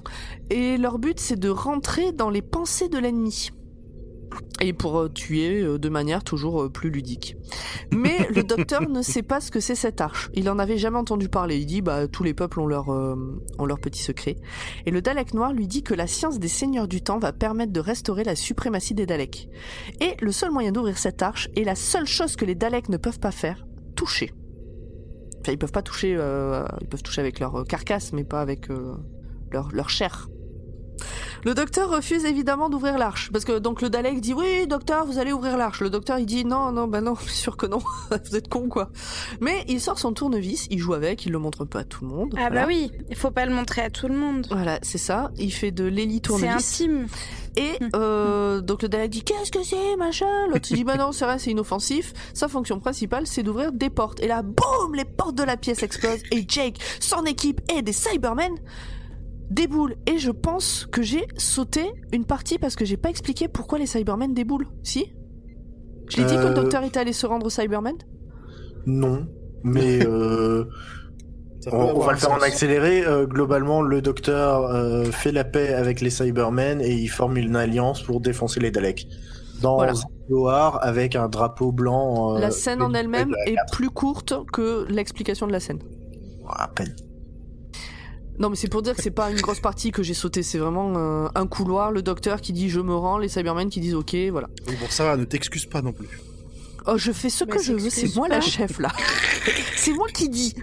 Et leur but, c'est de rentrer dans les pensées de l'ennemi. Et pour tuer de manière toujours plus ludique. Mais le docteur ne sait pas ce que c'est cette arche. Il en avait jamais entendu parler. Il dit, tous les peuples ont leur petit secret. Et le Dalek noir lui dit que la science des seigneurs du temps va permettre de restaurer la suprématie des Daleks. Et le seul moyen d'ouvrir cette arche, est la seule chose que les Daleks ne peuvent pas faire, toucher. Enfin, ils peuvent pas toucher, ils peuvent toucher avec leur carcasse, mais pas avec leur chair. Le docteur refuse évidemment d'ouvrir l'arche, parce que donc le Dalek dit oui docteur vous allez ouvrir l'arche, le docteur il dit non, bien sûr que non, vous êtes con quoi. Mais il sort son tournevis, il joue avec, il le montre pas à tout le monde. Ah voilà. bah oui, il faut pas le montrer à tout le monde. Voilà, c'est ça, il fait de l'héli tournevis. C'est intime. Et donc le Dalek dit qu'est-ce que c'est machin, l'autre se dit bah non c'est vrai c'est inoffensif, sa fonction principale c'est d'ouvrir des portes. Et là boum, les portes de la pièce explosent et Jake, son équipe et des Cybermen déboulent. Et je pense que j'ai sauté une partie parce que j'ai pas expliqué pourquoi les Cybermen déboulent. Si? Je l'ai dit que le docteur était allé se rendre aux Cybermen? Non, mais on va le faire en accéléré. Globalement, le docteur fait la paix avec les Cybermen et il forme une alliance pour défoncer les Daleks. Dans un couloir avec un drapeau blanc. La scène en elle-même est plus courte que l'explication de la scène. À peine. Non mais c'est pour dire que c'est pas une grosse partie que j'ai sauté, c'est vraiment un couloir, le docteur qui dit je me rends, les Cybermen qui disent ok, voilà. Oui, bon ça va, ne t'excuse pas non plus. Oh je fais ce que je veux, c'est moi la chef là. C'est moi qui dis.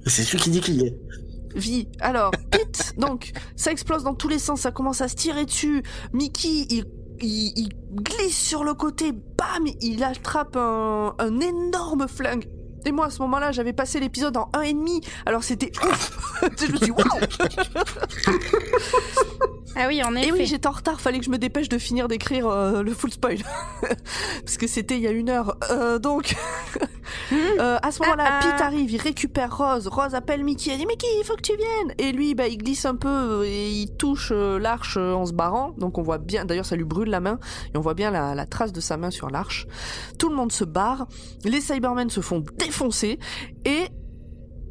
C'est celui qui dit qu'il y est. Vie. Alors, Pete, donc, ça explose dans tous les sens, ça commence à se tirer dessus. Mickey, il glisse sur le côté, bam, il attrape un énorme flingue. Et moi, à ce moment-là, j'avais passé l'épisode en 1,5, alors c'était ouf. Je me suis dit, waouh. Ah oui, en effet. Et oui, j'étais en retard, fallait que je me dépêche de finir d'écrire le full spoil. Parce que c'était il y a 1 heure. Donc, à ce moment-là, Pete arrive, il récupère Rose. Rose appelle Mickey, elle dit Mickey, il faut que tu viennes. Et lui, il glisse un peu et il touche l'arche en se barrant. Donc on voit bien, d'ailleurs ça lui brûle la main, et on voit bien la trace de sa main sur l'arche. Tout le monde se barre, les Cybermen se font défoncer, et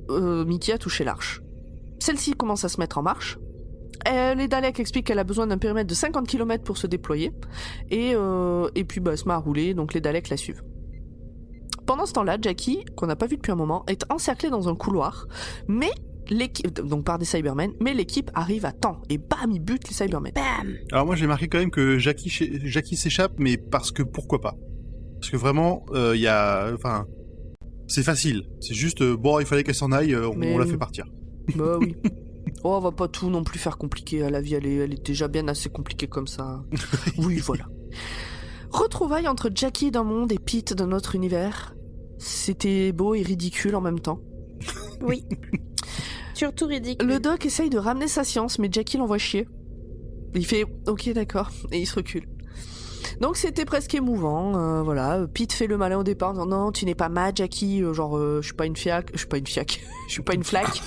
Mickey a touché l'arche. Celle-ci commence à se mettre en marche. Les Daleks expliquent qu'elle a besoin d'un périmètre de 50 km pour se déployer, et puis elle se met à rouler, donc les Daleks la suivent. Pendant ce temps-là, Jackie, qu'on n'a pas vu depuis un moment, est encerclée dans un couloir, mais donc par des Cybermen, mais l'équipe arrive à temps, et bam, ils butent les Cybermen. Bam. Alors moi j'ai marqué quand même que Jackie s'échappe, mais parce que pourquoi pas. Parce que vraiment, c'est facile. C'est juste, il fallait qu'elle s'en aille, on la fait partir. Bah oui. On va pas tout non plus faire compliqué. La vie, elle est déjà bien assez compliquée comme ça. Oui, voilà. Retrouvailles entre Jackie d'un monde et Pete d'un autre univers. C'était beau et ridicule en même temps. Oui. Surtout ridicule. Le doc essaye de ramener sa science, mais Jackie l'envoie chier. Il fait « Ok, d'accord », et il se recule. Donc c'était presque émouvant, voilà. Pete fait le malin au départ en disant « Non, tu n'es pas ma Jackie, je suis pas une flaque, je suis pas une flaque. »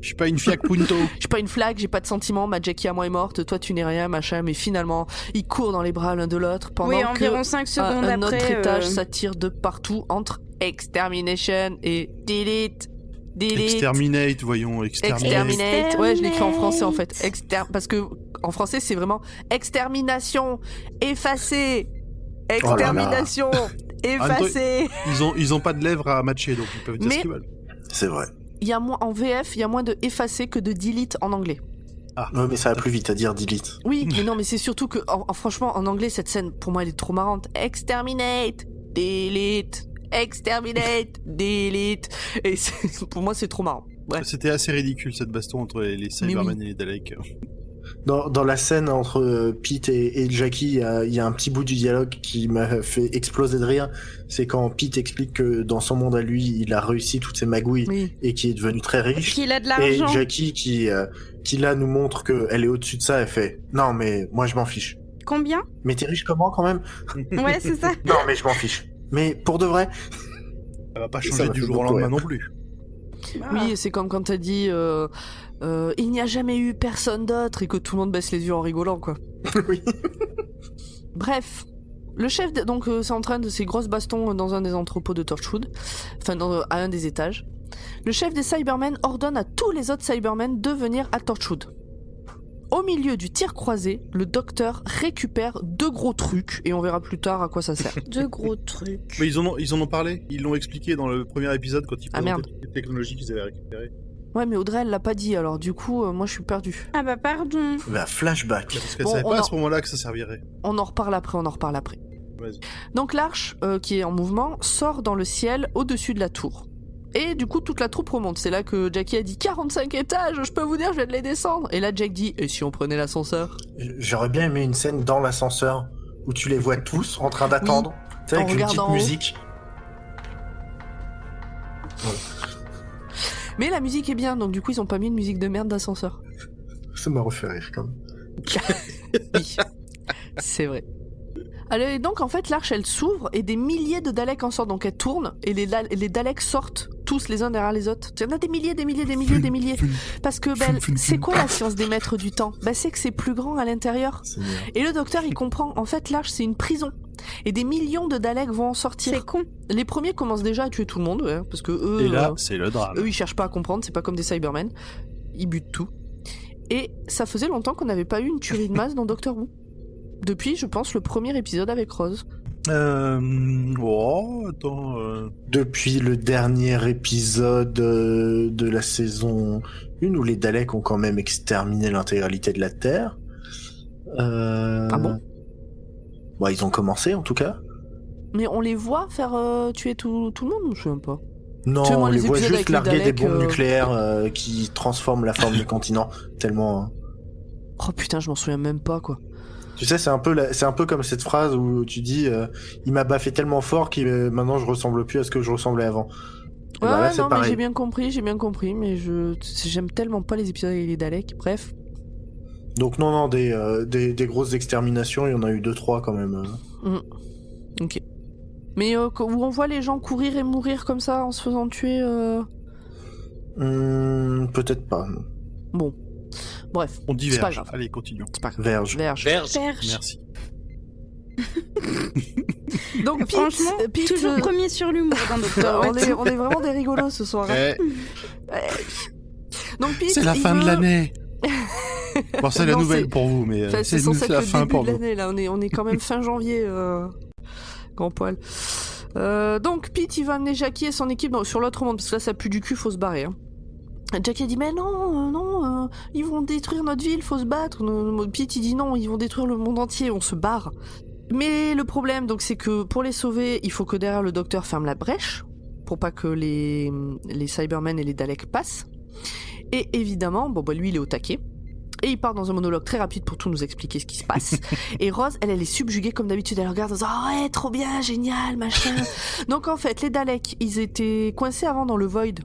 Je suis pas une Fiac Punto. Je suis pas une flaque, j'ai pas de sentiments, ma Jackie à moi est morte, toi tu n'es rien, machin, mais finalement, ils courent dans les bras l'un de l'autre pendant que environ 5 secondes un après, autre étage s'attire de partout entre Extermination et Delete. Exterminate, voyons, Exterminate. Ouais, je l'écris en français en fait. Parce que en français c'est vraiment extermination, effacer. Extermination, effacer. Ils ont pas de lèvres à matcher, donc ils peuvent dire ce qu'ils veulent. C'est vrai. En VF, il y a moins de effacer que de delete en anglais. Ah. Ouais, mais ça va plus vite à dire delete. Oui, mais non, mais c'est surtout que, franchement, en anglais, cette scène, pour moi, elle est trop marrante. Exterminate, delete, exterminate, delete. Et pour moi, c'est trop marrant. Bref. C'était assez ridicule, cette baston entre les Cybermen et les Daleks. Dans la scène entre Pete et Jackie, il y a un petit bout du dialogue qui m'a fait exploser de rire. C'est quand Pete explique que dans son monde à lui, il a réussi toutes ses magouilles et qu'il est devenu très riche. Qu'il a de l'argent. Et Jackie qui là nous montre qu'elle est au-dessus de ça, elle fait « Non mais moi je m'en fiche. Combien? Mais t'es riche comment quand même? Ouais, c'est ça. Non, mais je m'en fiche. Mais pour de vrai, Ça va pas Ça changer m'a du fait jour au beaucoup lendemain rire. non plus. Oui, c'est comme quand t'as dit il n'y a jamais eu personne d'autre et que tout le monde baisse les yeux en rigolant, quoi. oui. Bref, le chef, donc, s'entraîne de ces grosses bastons dans un des entrepôts de Torchwood, enfin, à un des étages. Le chef des Cybermen ordonne à tous les autres Cybermen de venir à Torchwood. Au milieu du tir croisé, le docteur récupère 2 gros trucs, et on verra plus tard à quoi ça sert. Deux gros trucs. Mais ils en ont parlé, ils l'ont expliqué dans le premier épisode quand ils Ah, présentaient merde. toutes les technologies qu'ils avaient récupérées. Ouais, mais Audrey, elle l'a pas dit, alors du coup, moi je suis perdu. Ah bah pardon. Bah, flashback. Parce qu'elle Bon, savait on pas à en- ce moment-là que ça servirait. On en reparle après. Vas-y. Donc l'arche, qui est en mouvement, sort dans le ciel au-dessus de la tour. Et du coup, toute la troupe remonte. C'est là que Jackie a dit 45 étages, je peux vous dire, je viens de les descendre. Et là, Jack dit, et si on prenait l'ascenseur? J'aurais bien aimé une scène dans l'ascenseur où tu les vois tous en train d'attendre. Tu sais, En avec une regardant petite en haut. musique. Mais la musique est bien, donc du coup, ils ont pas mis une musique de merde d'ascenseur. Ça m'a refait rire quand même. Oui, c'est vrai. Alors, et donc, en fait, l'arche, elle s'ouvre et des milliers de Daleks en sortent. Donc, elle tourne et les Daleks sortent tous les uns derrière les autres. Il y en a des milliers. Parce que, c'est quoi la science des maîtres du temps? C'est que c'est plus grand à l'intérieur. C'est bien. Et le docteur, il comprend. En fait, l'arche, c'est une prison. Et des millions de Daleks vont en sortir. C'est con. Les premiers commencent déjà à tuer tout le monde, ouais, parce que eux, Et là, c'est le drame. eux, ils cherchent pas à comprendre. C'est pas comme des Cybermen. Ils butent tout. Et ça faisait longtemps qu'on n'avait pas eu une tuerie de masse dans Doctor Who. Depuis, je pense, le premier épisode avec Rose. Oh, attends. Depuis le dernier épisode de la saison 1 où les Daleks ont quand même exterminé l'intégralité de la Terre. Ah bon? Bah, ils ont commencé en tout cas. Mais on les voit faire tuer tout le monde, je sais même pas. Non, Tu sais, moi, on les les voit épisodes juste avec les larguer des Daleks, bombes nucléaires qui transforment la forme du continent. Tellement. Oh putain, je m'en souviens même pas, quoi. Tu sais, c'est un peu comme cette phrase où tu dis il m'a baffé tellement fort que maintenant je ressemble plus à ce que je ressemblais avant. Et Ouais, bah là, c'est non, mais pareil. j'ai bien compris, mais j'aime tellement pas les épisodes avec les Daleks. Bref. Donc non, des grosses exterminations, il y en a eu 2-3 quand même. Ok. Mais où on voit les gens courir et mourir comme ça en se faisant tuer. Peut-être pas. Non. Bon. Bref. On C'est pas diverge. grave. Allez, continuons. C'est pas grave. Verge. Verge. Verge. Merci. Donc, Pete, Franchement, Pete, toujours premier sur l'humour dans Doctor Who. on est vraiment des rigolos ce soir. hein. Ouais. Donc, Pete, C'est la il fin de veut- l'année. Bon, c'est la Non, nouvelle c'est- pour vous, mais Enfin, c'est censé être la le fin début pour de nous. l'année, là. On est quand même fin janvier, grand poil. Donc, Pete, il va amener Jackie et son équipe sur l'autre monde, parce que là, ça pue du cul, faut se barrer. Hein. Jackie a dit, mais non, ils vont détruire notre ville, faut se battre. Pete, il dit non, ils vont détruire le monde entier, on se barre. Mais le problème, donc, c'est que pour les sauver, il faut que derrière le docteur ferme la brèche, pour pas que les Cybermen et les Daleks passent. Et évidemment, lui, il est au taquet. Et il part dans un monologue très rapide pour tout nous expliquer ce qui se passe. Et Rose, elle est subjuguée comme d'habitude. Elle regarde en disant « Oh ouais, trop bien, génial, machin ». Donc en fait, les Daleks, ils étaient coincés avant dans le Void.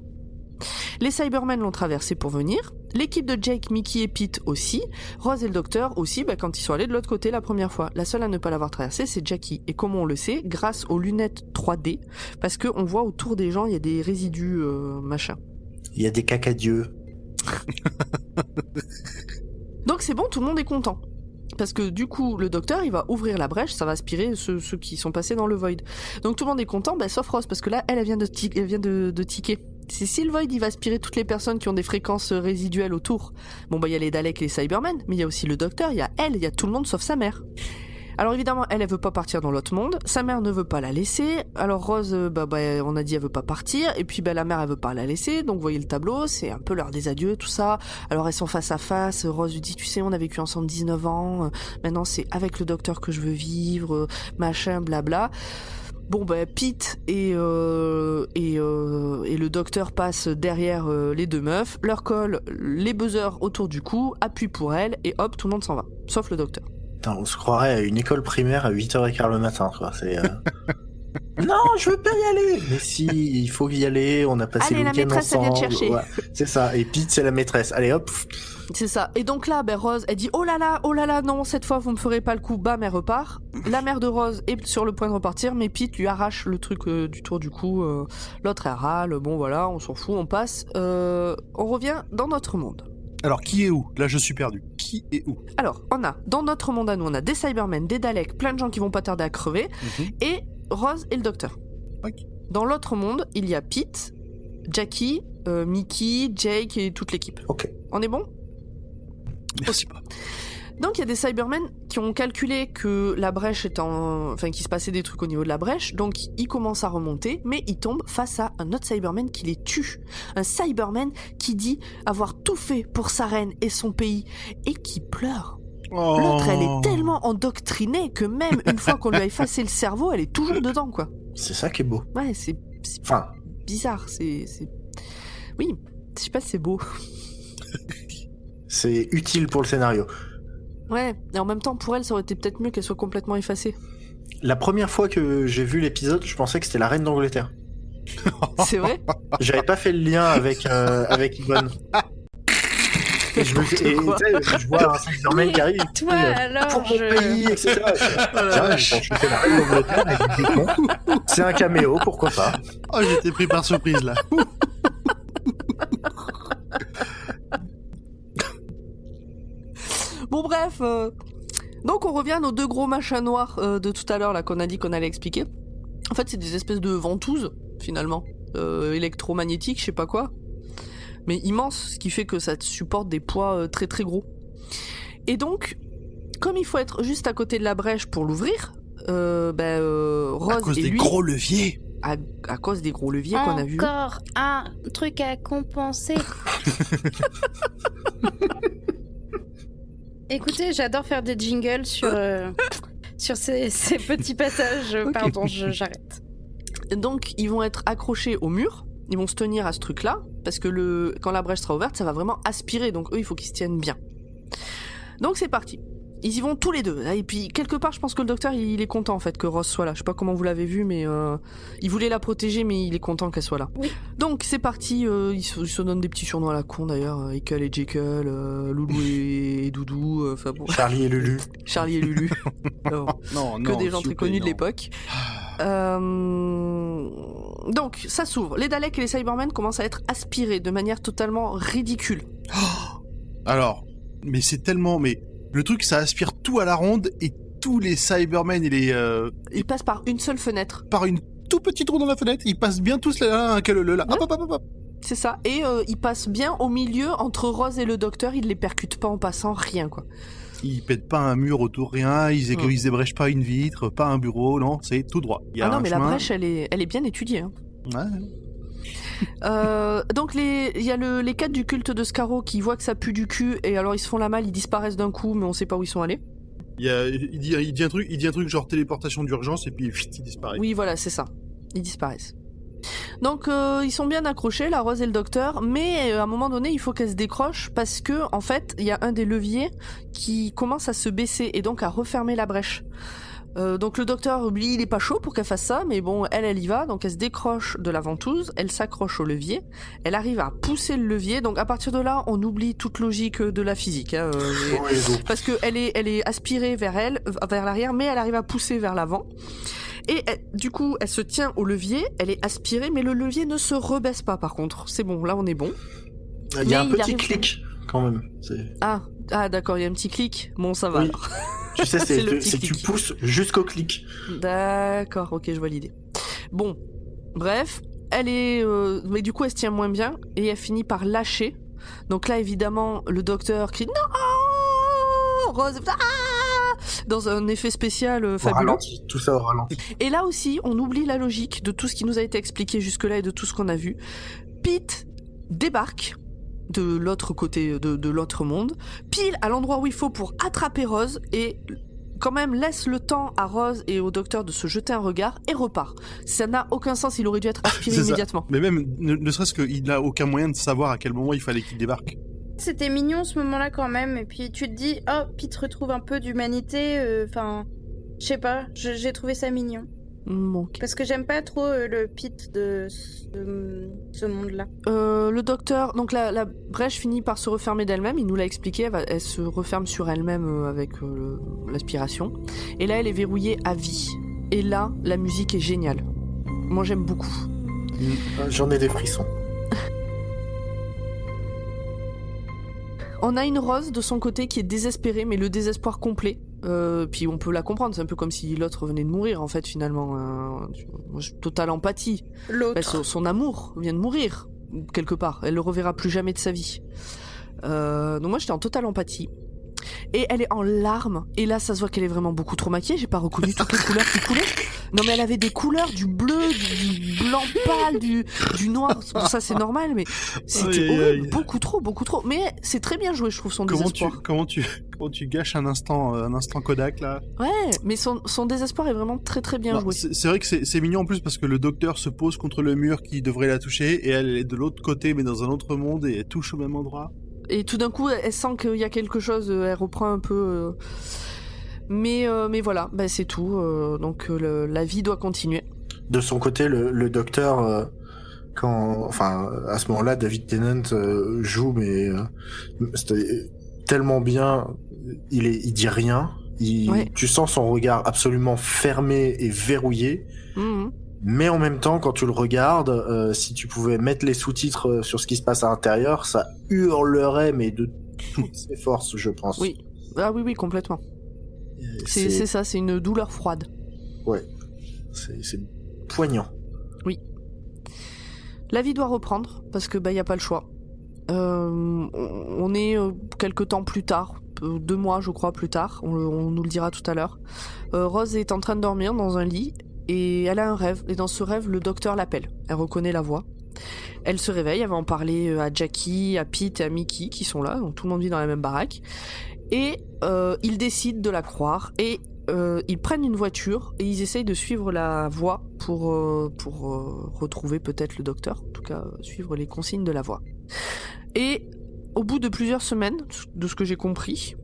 Les Cybermen l'ont traversé pour venir. L'équipe de Jake, Mickey et Pete aussi. Rose et le docteur aussi, quand ils sont allés de l'autre côté la première fois. La seule à ne pas l'avoir traversé, c'est Jackie. Et comment on le sait? Grâce aux lunettes 3D. Parce qu'on voit autour des gens, il y a des résidus machin. Il y a des cacadieux. Donc c'est bon, tout le monde est content. Parce que du coup, le docteur, il va ouvrir la brèche, ça va aspirer ceux qui sont passés dans le Void. Donc tout le monde est content, sauf Rose, parce que là, elle vient de ticker. C'est si le Void, il va aspirer toutes les personnes qui ont des fréquences résiduelles autour. Bon, il y a les Daleks et les Cybermen, mais il y a aussi le docteur, il y a elle, il y a tout le monde sauf sa mère. Alors évidemment, elle veut pas partir dans l'autre monde, sa mère ne veut pas la laisser, alors Rose, on a dit elle veut pas partir, et puis la mère elle veut pas la laisser, donc vous voyez le tableau, c'est un peu l'heure des adieux, tout ça. Alors elles sont face à face, Rose lui dit tu sais on a vécu ensemble 19 ans, maintenant c'est avec le docteur que je veux vivre, machin, blabla. Bon Pete et le docteur passent derrière les deux meufs, leur collent les buzzers autour du cou, appuient pour elles, et hop, tout le monde s'en va, sauf le docteur. Putain, on se croirait à une école primaire à 8h15 le matin, quoi. C'est Non, je veux pas y aller. Mais si, il faut y aller. On a passé Allez, le la week-end maîtresse, elle ensemble. vient te chercher. Ouais, c'est ça. Et Pete, c'est la maîtresse. Allez, hop. C'est ça. Et donc là, Rose, elle dit oh là là, non, cette fois vous me ferez pas le coup. Bam, elle repart. La mère de Rose est sur le point de repartir, mais Pete lui arrache le truc du tour du cou. L'autre elle râle. Bon voilà, on s'en fout, on passe. On revient dans notre monde. Alors, qui est où? Là, je suis perdu. Qui est où? Alors, on a dans notre monde à nous, on a des Cybermen, des Daleks, plein de gens qui vont pas tarder à crever, et Rose et le docteur. Ok. Dans l'autre monde, il y a Pete, Jackie, Mickey, Jake et toute l'équipe. Ok. On est bon? Merci pas. Donc il y a des Cybermen qui ont calculé que la brèche est enfin qu'il se passait des trucs au niveau de la brèche, donc ils commencent à remonter, mais ils tombent face à un autre Cyberman qui les tue. Un Cyberman qui dit avoir tout fait pour sa reine et son pays, et qui pleure. Oh. L'autre, elle est tellement endoctrinée que même une fois qu'on lui a effacé le cerveau, elle est toujours dedans, quoi. C'est ça qui est beau. Ouais, c'est Enfin, bizarre, Oui, je sais pas si c'est beau. c'est utile pour le scénario. Ouais, et en même temps, pour elle, ça aurait été peut-être mieux qu'elle soit complètement effacée. La première fois que j'ai vu l'épisode, je pensais que c'était la reine d'Angleterre. C'est vrai? J'avais pas fait le lien avec Yvonne. Et je vois un Cyberman qui arrive. Toi, alors, Pour mon pays, etc. Tiens, je pense que c'est la reine d'Angleterre. Elle dit, c'est con. C'est un caméo, pourquoi pas. Oh, j'étais pris par surprise, là. Bon bref, donc on revient à nos deux gros machins noirs de tout à l'heure là qu'on a dit qu'on allait expliquer. En fait c'est des espèces de ventouses finalement, électromagnétiques, je sais pas quoi, mais immenses, ce qui fait que ça supporte des poids très très gros. Et donc, comme il faut être juste à côté de la brèche pour l'ouvrir, Rose À cause et des lui, gros leviers. à cause des gros leviers qu'on a vus. Encore un truc à compenser. Écoutez, j'adore faire des jingles sur ces petits passages. Ok. Pardon, j'arrête. Donc ils vont être accrochés au mur, ils vont se tenir à ce truc-là, parce que quand la brèche sera ouverte, ça va vraiment aspirer, donc eux, il faut qu'ils se tiennent bien. Donc c'est parti. Ils y vont tous les deux. Et puis, quelque part, je pense que le docteur, il est content, en fait, que Rose soit là. Je sais pas comment vous l'avez vu, mais il voulait la protéger, mais il est content qu'elle soit là. Oui. Donc, c'est parti. Ils se donnent des petits surnoms à la con, d'ailleurs. Ekel et Jekyll, Loulou et Doudou. Enfin bon. Charlie et Lulu. Charlie et Lulu. Alors, Non, que non. des gens s'il très vous plaît, connus de non. l'époque. Donc, ça s'ouvre. Les Daleks et les Cybermen commencent à être aspirés de manière totalement ridicule. Alors, mais c'est tellement... Mais le truc, ça aspire tout à la ronde et tous les Cybermen et les... Ils passent par une seule fenêtre. par une tout petit trou dans la fenêtre, ils passent bien tous là, un là. Hop, hop, hop, hop. C'est ça. Et ils passent bien au milieu entre Rose et le docteur. Ils les percutent pas en passant, rien quoi. Ils pètent pas un mur autour, rien, ils ébrèchent pas une vitre, pas un bureau, non, c'est tout droit. Il y a Ah non, un mais chemin. la brèche, elle est bien étudiée. Hein. Ouais. Donc il y a les 4 du culte de Scarrow qui voient que ça pue du cul et alors ils se font la malle, ils disparaissent d'un coup, mais on sait pas où ils sont allés. Il dit un truc genre téléportation d'urgence et puis il disparaît. Oui, voilà, c'est ça. Ils disparaissent. Donc ils sont bien accrochés, la Rose et le docteur, mais à un moment donné, il faut qu'elle se décroche parce que en fait, il y a un des leviers qui commence à se baisser et donc à refermer la brèche. Donc le docteur, lui, il est pas chaud pour qu'elle fasse ça, mais bon, elle y va, donc elle se décroche de la ventouse, elle s'accroche au levier, elle arrive à pousser le levier, donc à partir de là, on oublie toute logique de la physique, hein, parce que elle est aspirée vers l'arrière, mais elle arrive à pousser vers l'avant. Et du coup, elle se tient au levier, elle est aspirée, mais le levier ne se rebaisse pas par contre. C'est bon, là on est bon. Il y a un Mais il petit arrive- clic quand même. Ah d'accord, il y a un petit clic. Bon, ça va Oui. alors. Tu sais, C'est le c'est que tu clic. pousses jusqu'au clic. D'accord, ok, je vois l'idée. Bon, bref, elle est... mais du coup, elle se tient moins bien, et elle finit par lâcher. Donc là, évidemment, le docteur crie « Non !» Rose... Ah dans un effet spécial Au fabuleux. ralenti, tout ça au ralenti. Et là aussi, on oublie la logique de tout ce qui nous a été expliqué jusque-là et de tout ce qu'on a vu. Pete débarque de l'autre côté de l'autre monde, pile à l'endroit où il faut pour attraper Rose, et quand même laisse le temps à Rose et au docteur de se jeter un regard et repart. Ça n'a aucun sens, il aurait dû être aspiré C'est ça. immédiatement. Mais même, ne serait-ce qu'il n'a aucun moyen de savoir à quel moment il fallait qu'il débarque. C'était mignon ce moment-là quand même, et puis tu te dis, oh, Pete retrouve un peu d'humanité, enfin, je sais pas, j'ai trouvé ça mignon. Ok. Parce que j'aime pas trop le pit de ce monde-là. Le docteur, donc la brèche finit par se refermer d'elle-même, il nous l'a expliqué, elle se referme sur elle-même avec l'aspiration. Et là, elle est verrouillée à vie. Et là, la musique est géniale. Moi, j'aime beaucoup. J'en ai des frissons. On a une Rose de son côté qui est désespérée, mais le désespoir complet. Puis on peut la comprendre, c'est un peu comme si l'autre venait de mourir en fait finalement. Totale empathie. L'autre. Son amour vient de mourir quelque part. Elle le reverra plus jamais de sa vie. Donc moi j'étais en totale empathie. Et elle est en larmes. Et là ça se voit qu'elle est vraiment beaucoup trop maquillée. J'ai pas reconnu toutes les couleurs qui coulaient. Non mais elle avait des couleurs, du bleu, du blanc pâle, du noir. Ça c'est normal, mais c'était horrible. Beaucoup trop. Mais c'est très bien joué, je trouve, son désespoir. Comment tu gâches un instant Kodak là. Ouais, mais son désespoir est vraiment très très bien joué. C'est vrai que c'est mignon en plus parce que le docteur se pose contre le mur qui devrait la toucher et elle est de l'autre côté mais dans un autre monde et elle touche au même endroit. Et tout d'un coup, elle sent qu'il y a quelque chose, elle reprend un peu. Mais voilà, c'est tout. Donc la vie doit continuer. De son côté, le docteur, à ce moment-là, David Tennant joue, mais c'était tellement bien. Il dit rien. Tu sens son regard absolument fermé et verrouillé. Mmh. Mais en même temps, quand tu le regardes, si tu pouvais mettre les sous-titres sur ce qui se passe à l'intérieur, ça hurlerait, mais de toutes ses forces, je pense. Oui. Ah oui, complètement. C'est ça, c'est une douleur froide. Ouais. C'est poignant. Oui. La vie doit reprendre, parce que y a pas le choix. On est quelques temps plus tard, 2 mois je crois plus tard, on nous le dira tout à l'heure. Rose est en train de dormir dans un lit, et elle a un rêve, et dans ce rêve, le docteur l'appelle. Elle reconnaît la voix. Elle se réveille, elle va en parler à Jackie, à Pete et à Mickey, qui sont là, donc tout le monde vit dans la même baraque. Et ils décident de la croire, et ils prennent une voiture, et ils essayent de suivre la voix pour retrouver peut-être le docteur, en tout cas suivre les consignes de la voix. Et au bout de plusieurs semaines, de ce que j'ai compris,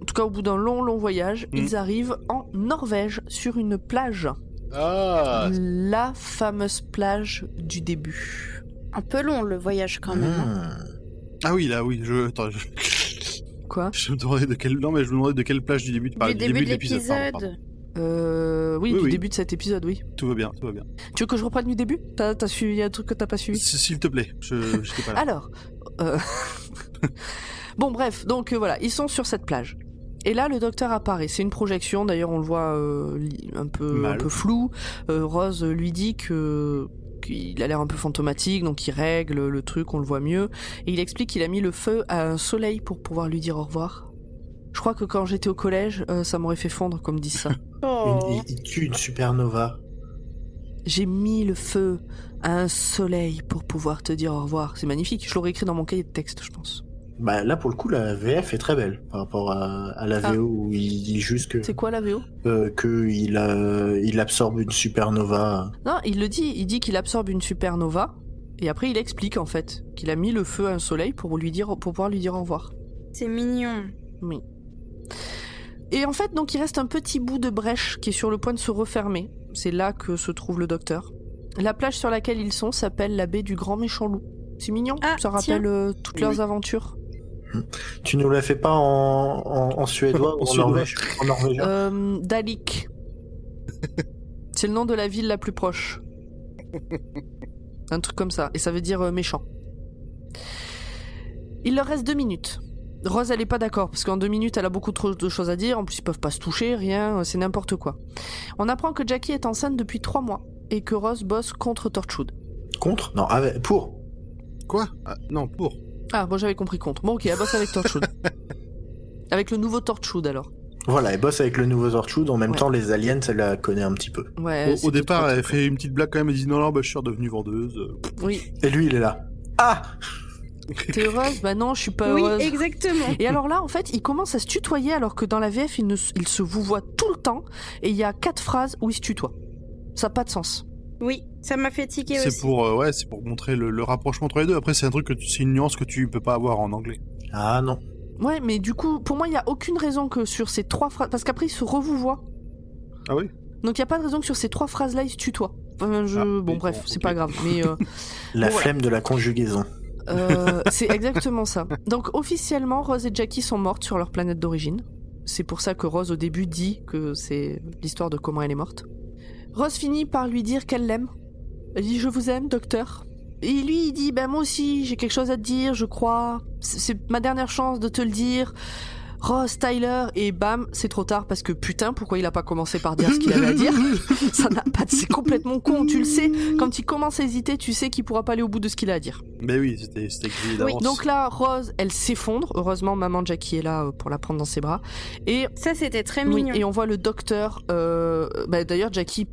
en tout cas au bout d'un long voyage, ils arrivent en Norvège, sur une plage. Ah. La fameuse plage du début. Un peu long le voyage quand même. Ah oui, là, oui. Quoi ? Je me demandais de quelle plage du début tu parlais. Du début de l'épisode. Oui, du début de cet épisode, oui. Tout va bien. Tu veux que je reprenne du début ? T'as suivi, y a un truc que t'as pas suivi ? S'il te plaît, j'étais pas là. Alors, bon bref, donc voilà, ils sont sur cette plage. Et là, le docteur apparaît. C'est une projection, d'ailleurs, on le voit un peu flou. Rose lui dit qu'il a l'air un peu fantomatique, donc il règle le truc, on le voit mieux. Et il explique qu'il a mis le feu à un soleil pour pouvoir lui dire au revoir. Je crois que quand j'étais au collège, ça m'aurait fait fondre, comme disent ça. Il tue une supernova. J'ai mis le feu à un soleil pour pouvoir te dire au revoir. C'est magnifique, je l'aurais écrit dans mon cahier de texte, je pense. Là, pour le coup, la VF est très belle par rapport à la VO où il dit juste que... C'est quoi la VO ? Il absorbe une supernova. Non, il le dit. Il dit qu'il absorbe une supernova. Et après, il explique, en fait, qu'il a mis le feu à un soleil pour pouvoir lui dire au revoir. C'est mignon. Oui. Et en fait, donc, il reste un petit bout de brèche qui est sur le point de se refermer. C'est là que se trouve le docteur. La plage sur laquelle ils sont s'appelle la baie du Grand Méchant Loup. C'est mignon, ça rappelle toutes leurs aventures. Tu nous la fais pas en suédois ou en norvégien Dalik. C'est le nom de la ville la plus proche. Un truc comme ça. Et ça veut dire méchant. Il leur reste 2 minutes. Rose, elle est pas d'accord, parce qu'en 2 minutes, elle a beaucoup trop de choses à dire. En plus, ils peuvent pas se toucher, rien, c'est n'importe quoi. On apprend que Jackie est enceinte depuis 3 mois, et que Rose bosse contre Torchwood. Contre ? Non, pour. Quoi ? Non, pour. Ah, bon, j'avais compris contre. Bon, ok, elle bosse avec Torchwood. Avec le nouveau Torchwood, alors. Voilà, elle bosse avec le nouveau Torchwood. En même temps, les aliens, elle la connaît un petit peu. Ouais, au départ, elle fait une petite blague quand même. Elle dit non, je suis redevenue vendeuse. Oui. Et lui, il est là. Ah ! T'es heureuse ? Bah non, je suis pas heureuse. Oui, exactement. Et alors là, en fait, ils commencent à se tutoyer, alors que dans la VF, ils se vouvoient tout le temps. Et il y a 4 phrases où ils se tutoient. Ça n'a pas de sens. Oui, ça m'a fait tiquer aussi. C'est pour montrer le rapprochement entre les deux. Après, c'est un truc c'est une nuance que tu peux pas avoir en anglais. Ah non. Ouais, mais du coup, pour moi, il y a aucune raison que sur ces 3 phrases, parce qu'après ils se revouvoient. Ah oui. Donc il n'y a pas de raison que sur ces 3 phrases-là, ils se tutoient. Bref, c'est pas grave. Mais La bon, flemme de la conjugaison. c'est exactement ça. Donc officiellement, Rose et Jackie sont mortes sur leur planète d'origine. C'est pour ça que Rose au début dit que c'est l'histoire de comment elle est morte. Rose finit par lui dire qu'elle l'aime. Elle dit « Je vous aime, docteur ». Et lui, il dit « Ben moi aussi, j'ai quelque chose à te dire, je crois. C'est ma dernière chance de te le dire. » Rose, Tyler, et bam, c'est trop tard parce que putain, pourquoi il a pas commencé par dire ce qu'il avait à dire? Ça n'a pas, c'est complètement con, tu le sais. Quand il commence à hésiter, tu sais qu'il pourra pas aller au bout de ce qu'il a à dire. Mais oui, c'était grillé d'avance. Oui, donc là, Rose, elle s'effondre. Heureusement, maman Jackie est là pour la prendre dans ses bras. Et Ça, c'était très oui, mignon. et on voit le docteur. D'ailleurs, Jackie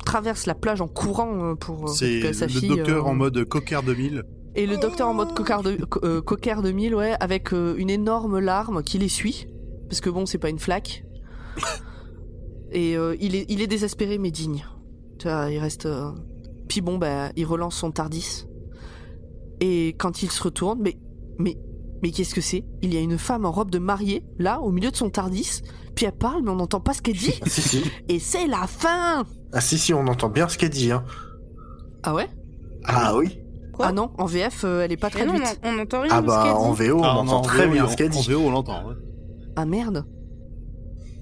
traverse la plage en courant pour C'est récupérer sa le fille. docteur en mode Cocker 2000. Et le docteur en mode cocker 2000, ouais, avec une énorme larme qui l'essuie. Parce que bon, c'est pas une flaque. Et il est désespéré mais digne. Tu vois, il reste... Puis bon, il relance son TARDIS. Et quand il se retourne, mais qu'est-ce que c'est? Il y a une femme en robe de mariée, là, au milieu de son TARDIS. Puis elle parle, mais on n'entend pas ce qu'elle dit. Ah, si. Et c'est la fin! Ah si, on entend bien ce qu'elle dit. Hein. Ah ouais? Ah oui. Quoi Ah non, en VF, elle est pas Mais non, traduite. on n'entend rien Ah de ce qu'elle en dit. VO, on Ah, entend en très VO, bien en- ce qu'elle En dit. VO, on l'entend. Ouais. Ah merde.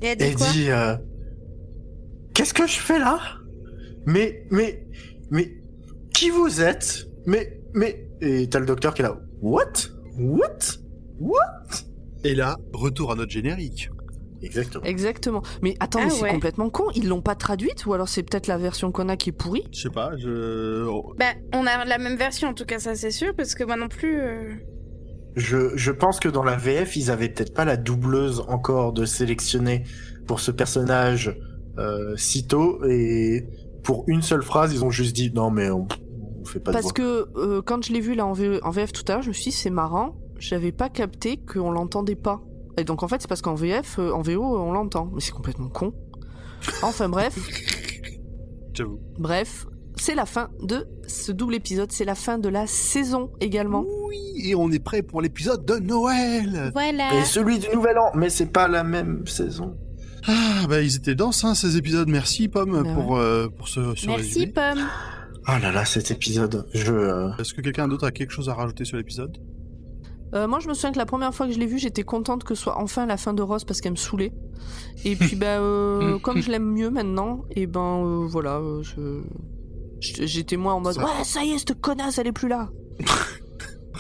Et elle dit Elle quoi? dit qu'est-ce que je fais là? Mais qui vous êtes? Mais et t'as le docteur qui est là. What? Et là, retour à notre générique. Exactement. Mais attends, Ah mais c'est ouais. complètement con. Ils l'ont pas traduite ou alors c'est peut-être la version qu'on a qui est pourrie? Je sais pas, Bah, on a la même version, en tout cas, ça c'est sûr, parce que moi non plus... Je pense que dans la VF, ils avaient peut-être pas la doubleuse encore de sélectionner pour ce personnage si tôt, et pour une seule phrase, ils ont juste dit non mais on fait pas de Parce voix. que quand je l'ai vu là en VF tout à l'heure, je me suis dit c'est marrant, j'avais pas capté qu'on l'entendait pas. Et donc en fait c'est parce qu'en VF, en VO on l'entend. Mais c'est complètement con. Enfin bref, j'avoue. c'est la fin de ce double épisode, c'est la fin de la saison également. Oui, et on est prêt pour l'épisode de Noël. Voilà. Et celui du Nouvel An, mais c'est pas la même saison. Ah, bah ils étaient denses, hein, ces épisodes. Merci, Pomme, Bah pour ce Merci, résumé. Pomme. Ah là là, cet épisode, Est-ce que quelqu'un d'autre a quelque chose à rajouter sur l'épisode? Moi je me souviens que la première fois que je l'ai vu, j'étais contente que ce soit enfin la fin de Rose parce qu'elle me saoulait. Et puis comme je l'aime mieux maintenant, et voilà, j'étais moins en mode Ça- ouais ça y est cette connasse elle est plus là.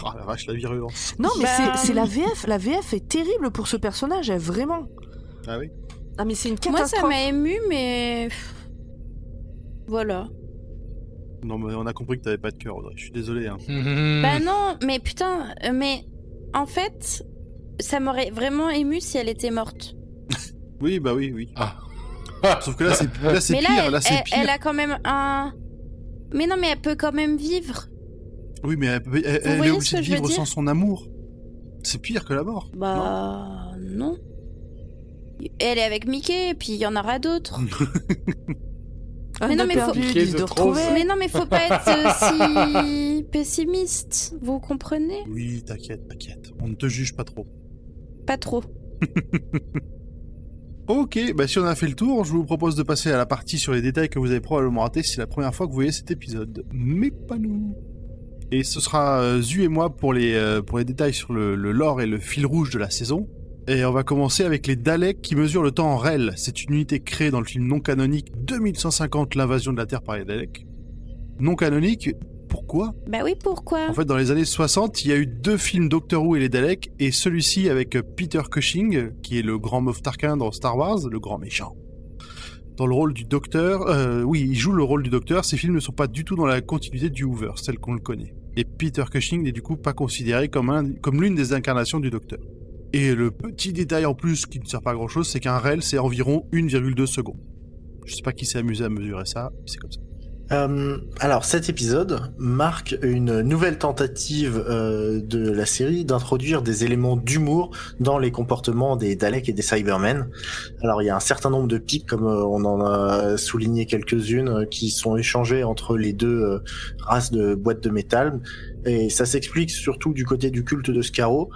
Oh la vache, la virulence. Non mais Bah, c'est la VF, la VF est terrible pour ce personnage, vraiment. Ah oui. Ah mais c'est une Moi, catastrophe. ça m'a ému, mais... Voilà. Non, mais on a compris que t'avais pas de cœur, Audrey. Je suis désolé. Hein. Bah non, mais putain, mais... En fait, ça m'aurait vraiment ému si elle était morte. Oui, bah oui, oui. Ah. Sauf que là, c'est Mais pire. là, Là, c'est pire. elle a quand même un... Mais non, mais elle peut quand même vivre. Oui, mais elle est voyez ce obligée que de je veux vivre dire sans son amour. C'est pire que la mort. Bah... Non. Elle est avec Mickey, et puis il y en aura d'autres. Un Mais non, de mais perdu, faut- 10 de retrouvé. Mais non, mais faut pas être si pessimiste, vous comprenez? Oui, t'inquiète. On ne te juge pas trop. Pas trop. Ok, bah si on a fait le tour, je vous propose de passer à la partie sur les détails que vous avez probablement ratés si c'est la première fois que vous voyez cet épisode. Mais pas nous. Et ce sera Zu et moi pour les détails sur le lore et le fil rouge de la saison. Et on va commencer avec les Daleks qui mesurent le temps en REL. C'est une unité créée dans le film non canonique 2150, l'invasion de la Terre par les Daleks. Non canonique, pourquoi? Bah oui, pourquoi? En fait, dans les années 60, il y a eu 2 films Doctor Who et les Daleks, et celui-ci avec Peter Cushing, qui est le grand Moff Tarkin dans Star Wars, le grand méchant. Dans le rôle du Docteur, oui, il joue le rôle du Docteur, ces films ne sont pas du tout dans la continuité du Hoover, tel qu'on le connaît. Et Peter Cushing n'est du coup pas considéré comme l'une des incarnations du Docteur. Et le petit détail en plus qui ne sert pas à grand chose, c'est qu'un REL c'est environ 1,2 secondes. Je sais pas qui s'est amusé à mesurer ça, mais c'est comme ça. Alors cet épisode marque une nouvelle tentative de la série d'introduire des éléments d'humour dans les comportements des Daleks et des Cybermen. Alors il y a un certain nombre de pics, comme on en a souligné quelques-unes, qui sont échangées entre les deux races de boîtes de métal, et ça s'explique surtout du côté du culte de Skaro.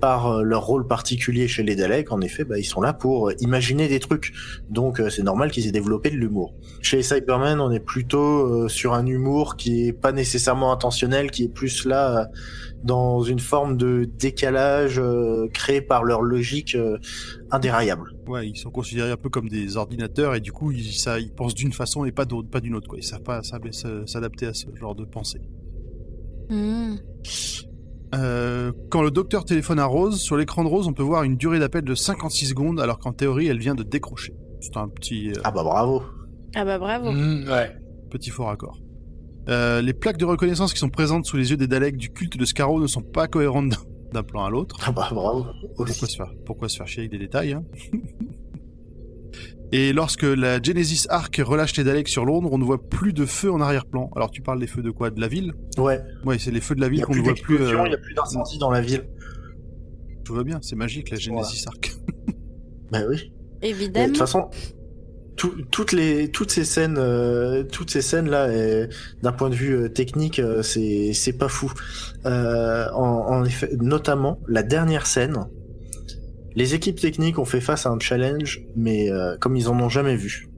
par leur rôle particulier chez les Daleks, en effet, ils sont là pour imaginer des trucs. Donc c'est normal qu'ils aient développé de l'humour. Chez les Cybermen, on est plutôt sur un humour qui est pas nécessairement intentionnel, qui est plus là dans une forme de décalage créé par leur logique indéraillable. Ouais, ils sont considérés un peu comme des ordinateurs et du coup, ils pensent d'une façon et pas d'une autre, quoi. Ils savent pas s'adapter à ce genre de pensée. Quand le docteur téléphone à Rose, sur l'écran de Rose, on peut voir une durée d'appel de 56 secondes, alors qu'en théorie, elle vient de décrocher. C'est un petit... Ah bah bravo. Ah bah bravo. Ouais. Petit faux raccord. Les plaques de reconnaissance qui sont présentes sous les yeux des Daleks du culte de Scarrow ne sont pas cohérentes d'un plan à l'autre. Ah bah bravo. Pourquoi se faire chier avec des détails, hein. Et lorsque la Genesis Arc relâche les Daleks sur Londres, on ne voit plus de feu en arrière-plan. Alors tu parles des feux de quoi? De la ville? Ouais. Ouais, c'est les feux de la ville qu'on ne voit voit plus. Il n'y a plus d'incendie dans la ville. Tout va bien, c'est magique la Genesis Arc. Bah oui. Évidemment. De toute façon, toutes ces scènes là, d'un point de vue technique, c'est pas fou. En effet, notamment la dernière scène. Les équipes techniques ont fait face à un challenge, mais comme ils en ont jamais vu.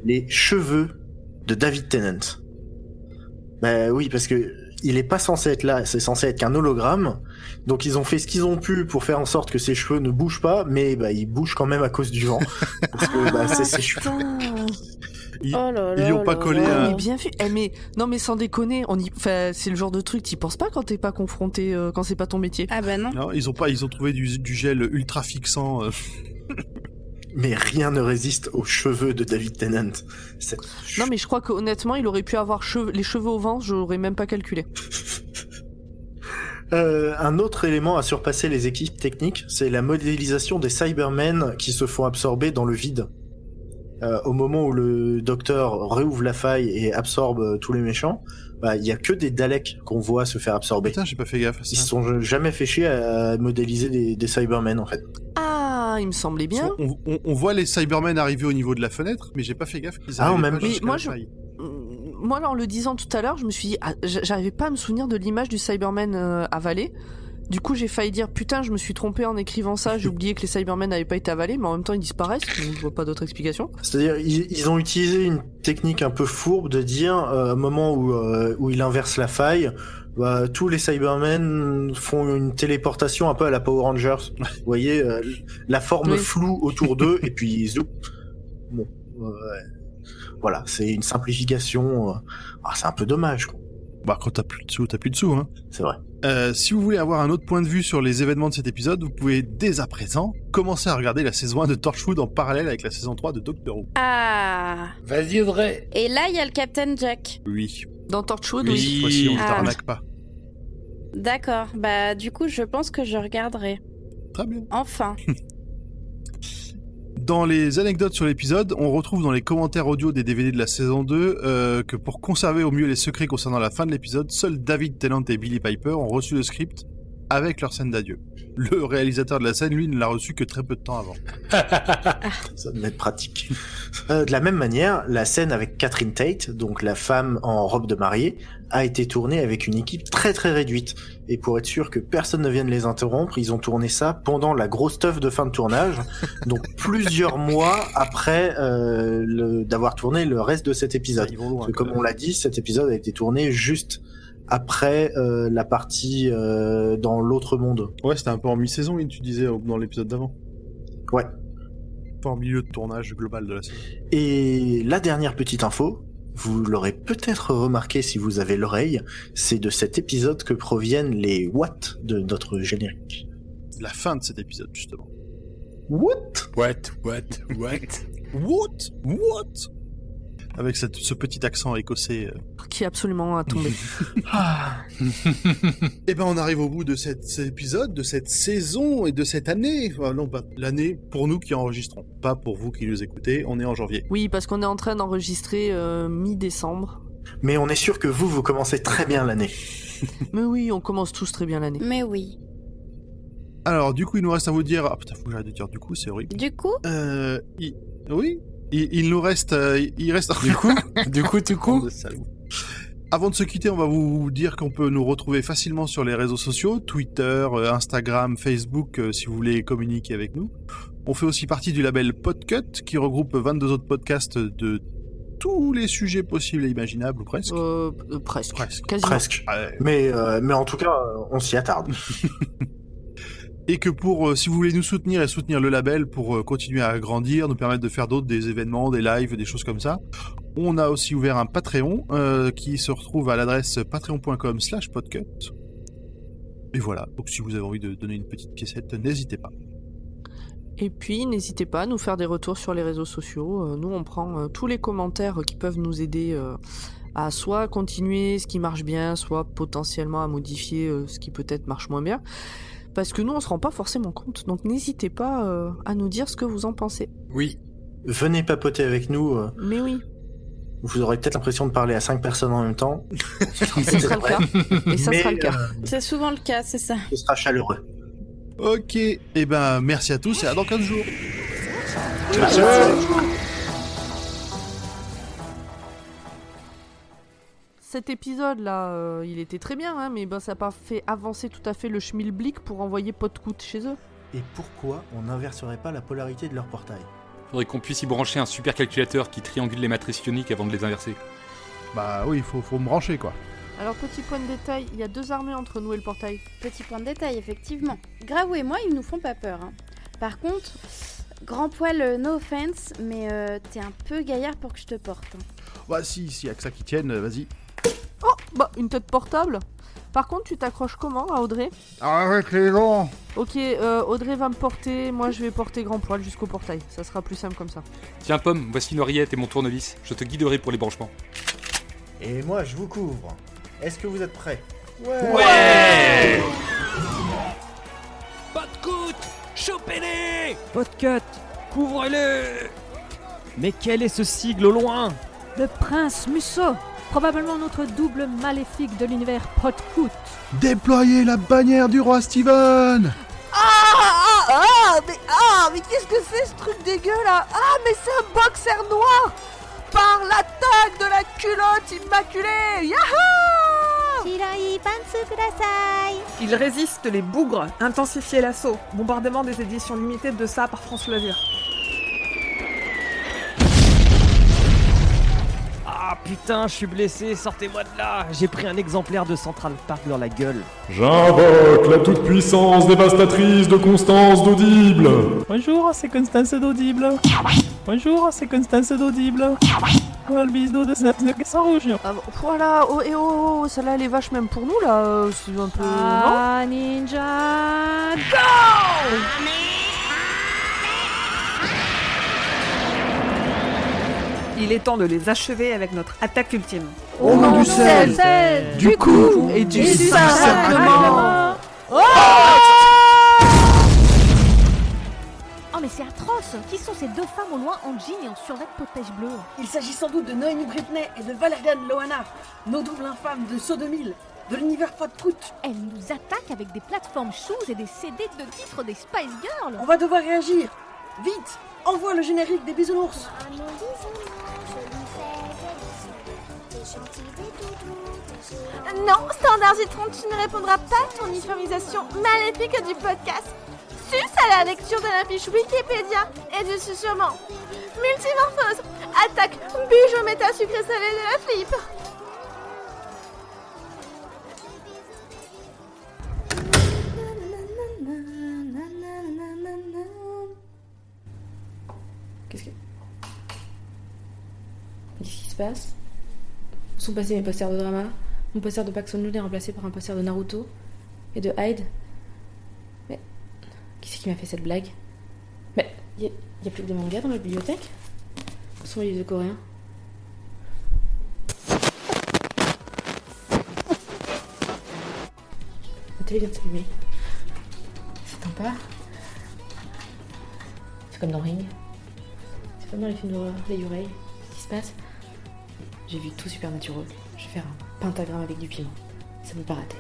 Les cheveux de David Tennant. Bah oui, parce que il est pas censé être là, c'est censé être qu'un hologramme. Donc ils ont fait ce qu'ils ont pu pour faire en sorte que ses cheveux ne bougent pas, mais ils bougent quand même à cause du vent. Parce que c'est ses cheveux. Ils y ont pas collé mais bien vu. Mais sans déconner, c'est le genre de truc, t'y penses pas quand t'es pas confronté, quand c'est pas ton métier. Ah bah non. Non, ils ont trouvé du gel ultra fixant. Mais rien ne résiste aux cheveux de David Tennant. Non mais je crois qu'honnêtement, il aurait pu avoir les cheveux au vent, j'aurais même pas calculé. Un autre élément à surpasser les équipes techniques, c'est la modélisation des Cybermen qui se font absorber dans le vide. Au moment où le docteur réouvre la faille et absorbe tous les méchants, il y a que des Daleks qu'on voit se faire absorber. Putain, j'ai pas fait gaffe à ça. Ils se sont jamais fait chier à modéliser des Cybermen en fait. Ah, il me semblait bien. On voit les Cybermen arriver au niveau de la fenêtre, mais j'ai pas fait gaffe qu'ils arrivent pas jusqu'à la faille. Moi, en le disant tout à l'heure, je me suis dit, j'arrivais pas à me souvenir de l'image du Cyberman avalé. Du coup, j'ai failli dire, putain, je me suis trompé en écrivant ça, j'ai oublié que les Cybermen n'avaient pas été avalés, mais en même temps, ils disparaissent, donc je vois pas d'autre explication. C'est-à-dire, ils ont utilisé une technique un peu fourbe de dire, à un moment où il inverse la faille, tous les Cybermen font une téléportation un peu à la Power Rangers. Vous voyez, la forme floue autour d'eux, et puis zoup. Bon, voilà, c'est une simplification. C'est un peu dommage, quoi. Quand t'as plus de sous, hein. C'est vrai. Si vous voulez avoir un autre point de vue sur les événements de cet épisode, vous pouvez dès à présent commencer à regarder la saison 1 de Torchwood en parallèle avec la saison 3 de Doctor Who. Ah. Vas-y Audrey. Et là, il y a le Captain Jack. Oui. Dans Torchwood, Oui, cette fois-ci, on ne t'arnaque pas. D'accord. Du coup, je pense que je regarderai. Très bien. Enfin. Dans les anecdotes sur l'épisode, on retrouve dans les commentaires audio des DVD de la saison 2 que pour conserver au mieux les secrets concernant la fin de l'épisode, seuls David Tennant et Billie Piper ont reçu le script avec leur scène d'adieu. Le réalisateur de la scène, lui, ne l'a reçu que très peu de temps avant. Ça devait être pratique. De la même manière, la scène avec Catherine Tate, donc la femme en robe de mariée, a été tournée avec une équipe très très réduite. Et pour être sûr que personne ne vienne les interrompre, ils ont tourné ça pendant la grosse stuff de fin de tournage, donc plusieurs mois après d'avoir tourné le reste de cet épisode. Parce que, comme on l'a dit, cet épisode a été tourné juste après la partie dans l'autre monde. Ouais, c'était un peu en mi-saison, tu disais dans l'épisode d'avant. Ouais. Pas en milieu de tournage global de la saison. Et la dernière petite info, vous l'aurez peut-être remarqué si vous avez l'oreille, c'est de cet épisode que proviennent les watts de notre générique. La fin de cet épisode, justement. What? Avec ce petit accent écossais. Qui est absolument à tomber. Et on arrive au bout de cet épisode, de cette saison et de cette année. L'année pour nous qui enregistrons, pas pour vous qui nous écoutez. On est en janvier. Oui, parce qu'on est en train d'enregistrer mi-décembre. Mais on est sûr que vous commencez très bien l'année. Mais oui, on commence tous très bien l'année. Mais oui. Alors, du coup, il nous reste à vous dire... Ah putain, faut que j'arrête de dire du coup, c'est horrible. Du coup Oui. Il nous reste... il reste... Du coup. Avant de se quitter, on va vous dire qu'on peut nous retrouver facilement sur les réseaux sociaux, Twitter, Instagram, Facebook, si vous voulez communiquer avec nous. On fait aussi partie du label Podcut, qui regroupe 22 autres podcasts de tous les sujets possibles et imaginables, ou presque. Presque. Quasiment. Presque. Ouais. Mais en tout cas, on s'y attarde. Et que si vous voulez nous soutenir et soutenir le label pour continuer à grandir, nous permettre de faire des événements, des lives, des choses comme ça, on a aussi ouvert un Patreon qui se retrouve à l'adresse patreon.com/podcut. Et voilà, donc si vous avez envie de donner une petite piécette, n'hésitez pas. Et puis, n'hésitez pas à nous faire des retours sur les réseaux sociaux. Nous, on prend tous les commentaires qui peuvent nous aider à soit continuer ce qui marche bien, soit potentiellement à modifier ce qui peut-être marche moins bien. Parce que nous, on se rend pas forcément compte. Donc, n'hésitez pas à nous dire ce que vous en pensez. Oui. Venez papoter avec nous. Mais oui, Vous aurez peut-être l'impression de parler à 5 personnes en même temps. ce sera le cas. Et ça sera le cas. C'est souvent le cas, c'est ça. Ce sera chaleureux. Ok, et ben merci à tous et à dans 15 jours. Cet épisode-là, il était très bien, hein, mais ben, ça n'a pas fait avancer tout à fait le schmilblick pour envoyer Podcut chez eux. Et pourquoi on n'inverserait pas la polarité de leur portail ? Faudrait qu'on puisse y brancher un super calculateur qui triangule les matrices ioniques avant de les inverser. Bah oui, faut me brancher quoi. Alors, petit point de détail, il y a 2 armées entre nous et le portail. Petit point de détail, effectivement. Gravou et moi, ils nous font pas peur. Hein. Par contre, grand poil, no offense, mais t'es un peu gaillard pour que je te porte. Hein. Bah si, y a que ça qui tienne, vas-y. Oh, bah, une tête portable. Par contre, tu t'accroches comment à Audrey ? Arrête les gens. Ok, Audrey va me porter, moi je vais porter grand poil jusqu'au portail. Ça sera plus simple comme ça. Tiens Pomme, voici une oreillette et mon tournevis. Je te guiderai pour les branchements. Et moi, je vous couvre. Est-ce que vous êtes prêts ? Ouais. Podcut, chopez-les! Podcut, couvrez-les! Mais quel est ce sigle au loin? Le prince Musso, probablement notre double maléfique de l'univers Podcut. Déployez la bannière du roi Steven. Mais qu'est-ce que c'est ce truc dégueu là ? Ah, mais c'est un boxer noir par l'attaque de la culotte immaculée. Yahoo! Il résiste les bougres, intensifiez l'assaut. Bombardement des éditions limitées de ça par France Loisirs. Ah putain, je suis blessé, sortez-moi de là! J'ai pris un exemplaire de Central Park dans la gueule. J'invoque la toute-puissance dévastatrice de Constance d'Audible. Bonjour, c'est Constance d'Audible. Bonjour, c'est Constance d'Audible. Oh, le bisou de Cassin Rouge. Ah, voilà, oh, celle-là elle est vache même pour nous là, c'est un peu... Ah, ninja, Il est temps de les achever avec notre attaque ultime. Au nom du sel, du coup et du sacrement. Oh mais c'est atroce! Qui sont ces 2 femmes au loin en jean et en survêt potège bleu? Il s'agit sans doute de Noémie Britney et de Valerian Loana, nos doubles infâmes de Saut 2000, de l'univers Podcut. Elles nous attaquent avec des plateformes shoes et des CD de titres des Spice Girls. On va devoir réagir. Vite, envoie le générique des bisounours. Non, Standard J30, tu ne répondras pas à ton uniformisation maléfique du podcast. Sus à la lecture de la fiche Wikipédia et du susurrement. Multimorphose, attaque, bijou méta sucré salé de la flip. Qu'est-ce qui se passe? Où sont passés mes posters de drama? Mon poster de Park Sun-Joon est remplacé par un poster de Naruto et de Hyde. Mais qui c'est qui m'a fait cette blague? Mais y a plus que des mangas dans ma bibliothèque? Où sont les livres de coréens? La télé vient de s'allumer. S'éteint pas. C'est comme dans Ring. C'est comme dans les films d'horreur, les Yurei. Qu'est-ce qui se passe? J'ai vu tout Supernatural. Je vais faire un pentagramme avec du piment. Ça ne peut pas rater.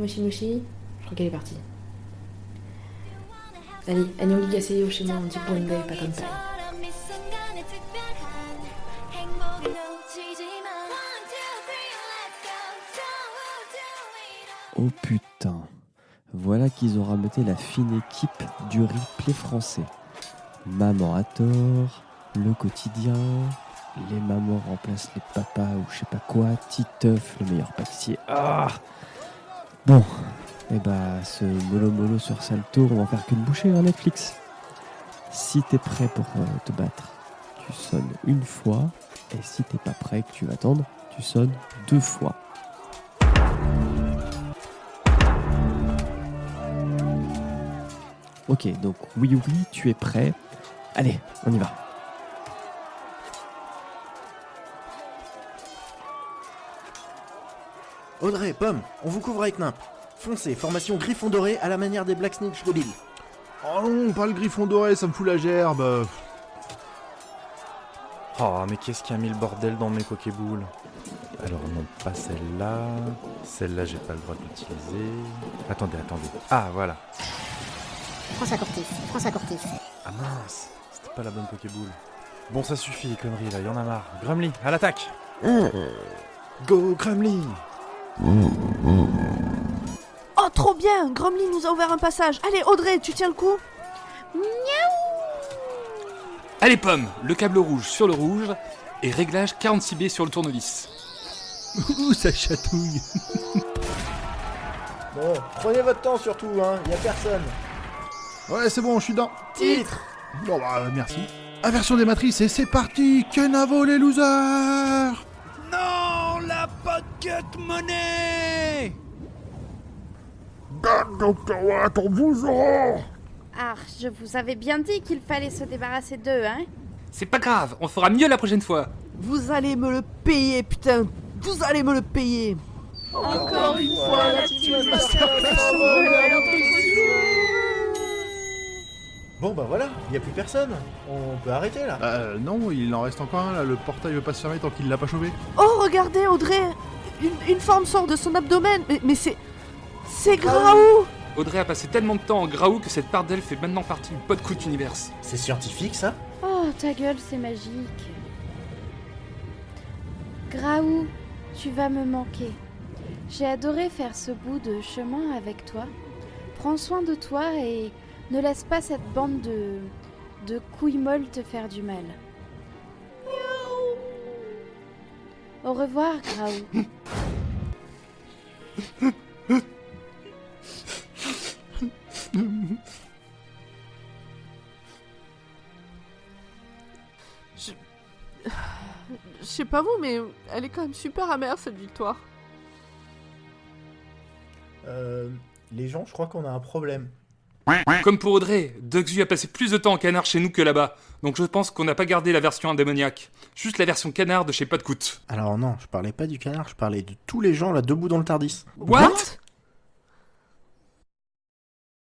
Moshi Moshi, je crois qu'elle est partie. Allez, 안녕히 가세요 chez moi, on dit bonne pas comme ça. Oh putain, voilà qu'ils ont rameuté la fine équipe du replay français. Maman à tort, le quotidien, les mamans remplacent les papas ou je sais pas quoi, Titeuf, le meilleur pâtissier. Ah bon, et bah ce mollo sur Salto, on va en faire qu'une bouchée hein, Netflix. Si t'es prêt pour te battre, tu sonnes une fois, et si t'es pas prêt que tu vas attendre, tu sonnes 2 fois. Ok, donc oui, tu es prêt. Allez, on y va. Audrey, Pomme, on vous couvre avec Nimp. Foncez, formation Griffon doré à la manière des Black Snitch de Lille. Oh non, pas le griffon doré, ça me fout la gerbe. Oh, mais qu'est-ce qui a mis le bordel dans mes Pokéballs? Alors non, pas celle-là. Celle-là, j'ai pas le droit de l'utiliser. Attendez. Ah, voilà. François Courtis. Ah mince, c'était pas la bonne Pokéball. Bon, ça suffit les conneries là, y'en a marre. Grumly, à l'attaque. Go Grumly. Oh, trop bien! Gromly nous a ouvert un passage. Allez, Audrey, tu tiens le coup? Allez Pomme, le câble rouge sur le rouge et réglage 46B sur le tournevis. Ouh, ça chatouille. Bon, prenez votre temps surtout, hein, y a personne. Ouais, c'est bon, je suis dans. Titre. Bon bah, merci. Inversion des matrices et c'est parti. Kenavo les losers. Non, la Pocket Money! Ah, je vous avais bien dit qu'il fallait se débarrasser d'eux, hein? C'est pas grave, on fera mieux la prochaine fois. Vous allez me le payer, putain. Vous allez me le payer. Encore une fois, la petite mascotte. Bon bah voilà, y a plus personne. On peut arrêter là. Non, il en reste encore un là, le portail veut pas se fermer tant qu'il l'a pas chauffé. Oh, regardez, Audrey. Une forme sort de son abdomen. Mais c'est Graou. Audrey a passé tellement de temps en Graou que cette part d'elle fait maintenant partie du Podcoot Universe. C'est scientifique ça? Oh, ta gueule, c'est magique. Graou, tu vas me manquer. J'ai adoré faire ce bout de chemin avec toi. Prends soin de toi et ne laisse pas cette bande de couilles molles te faire du mal. Au revoir, Graou. Je sais pas vous, mais elle est quand même super amère cette victoire. Les gens, je crois qu'on a un problème. Comme pour Audrey, Duxu a passé plus de temps en canard chez nous que là-bas, donc je pense qu'on n'a pas gardé la version indémoniaque. Juste la version canard de chez Podcoot. Alors non, je parlais pas du canard, je parlais de tous les gens là debout dans le Tardis. What?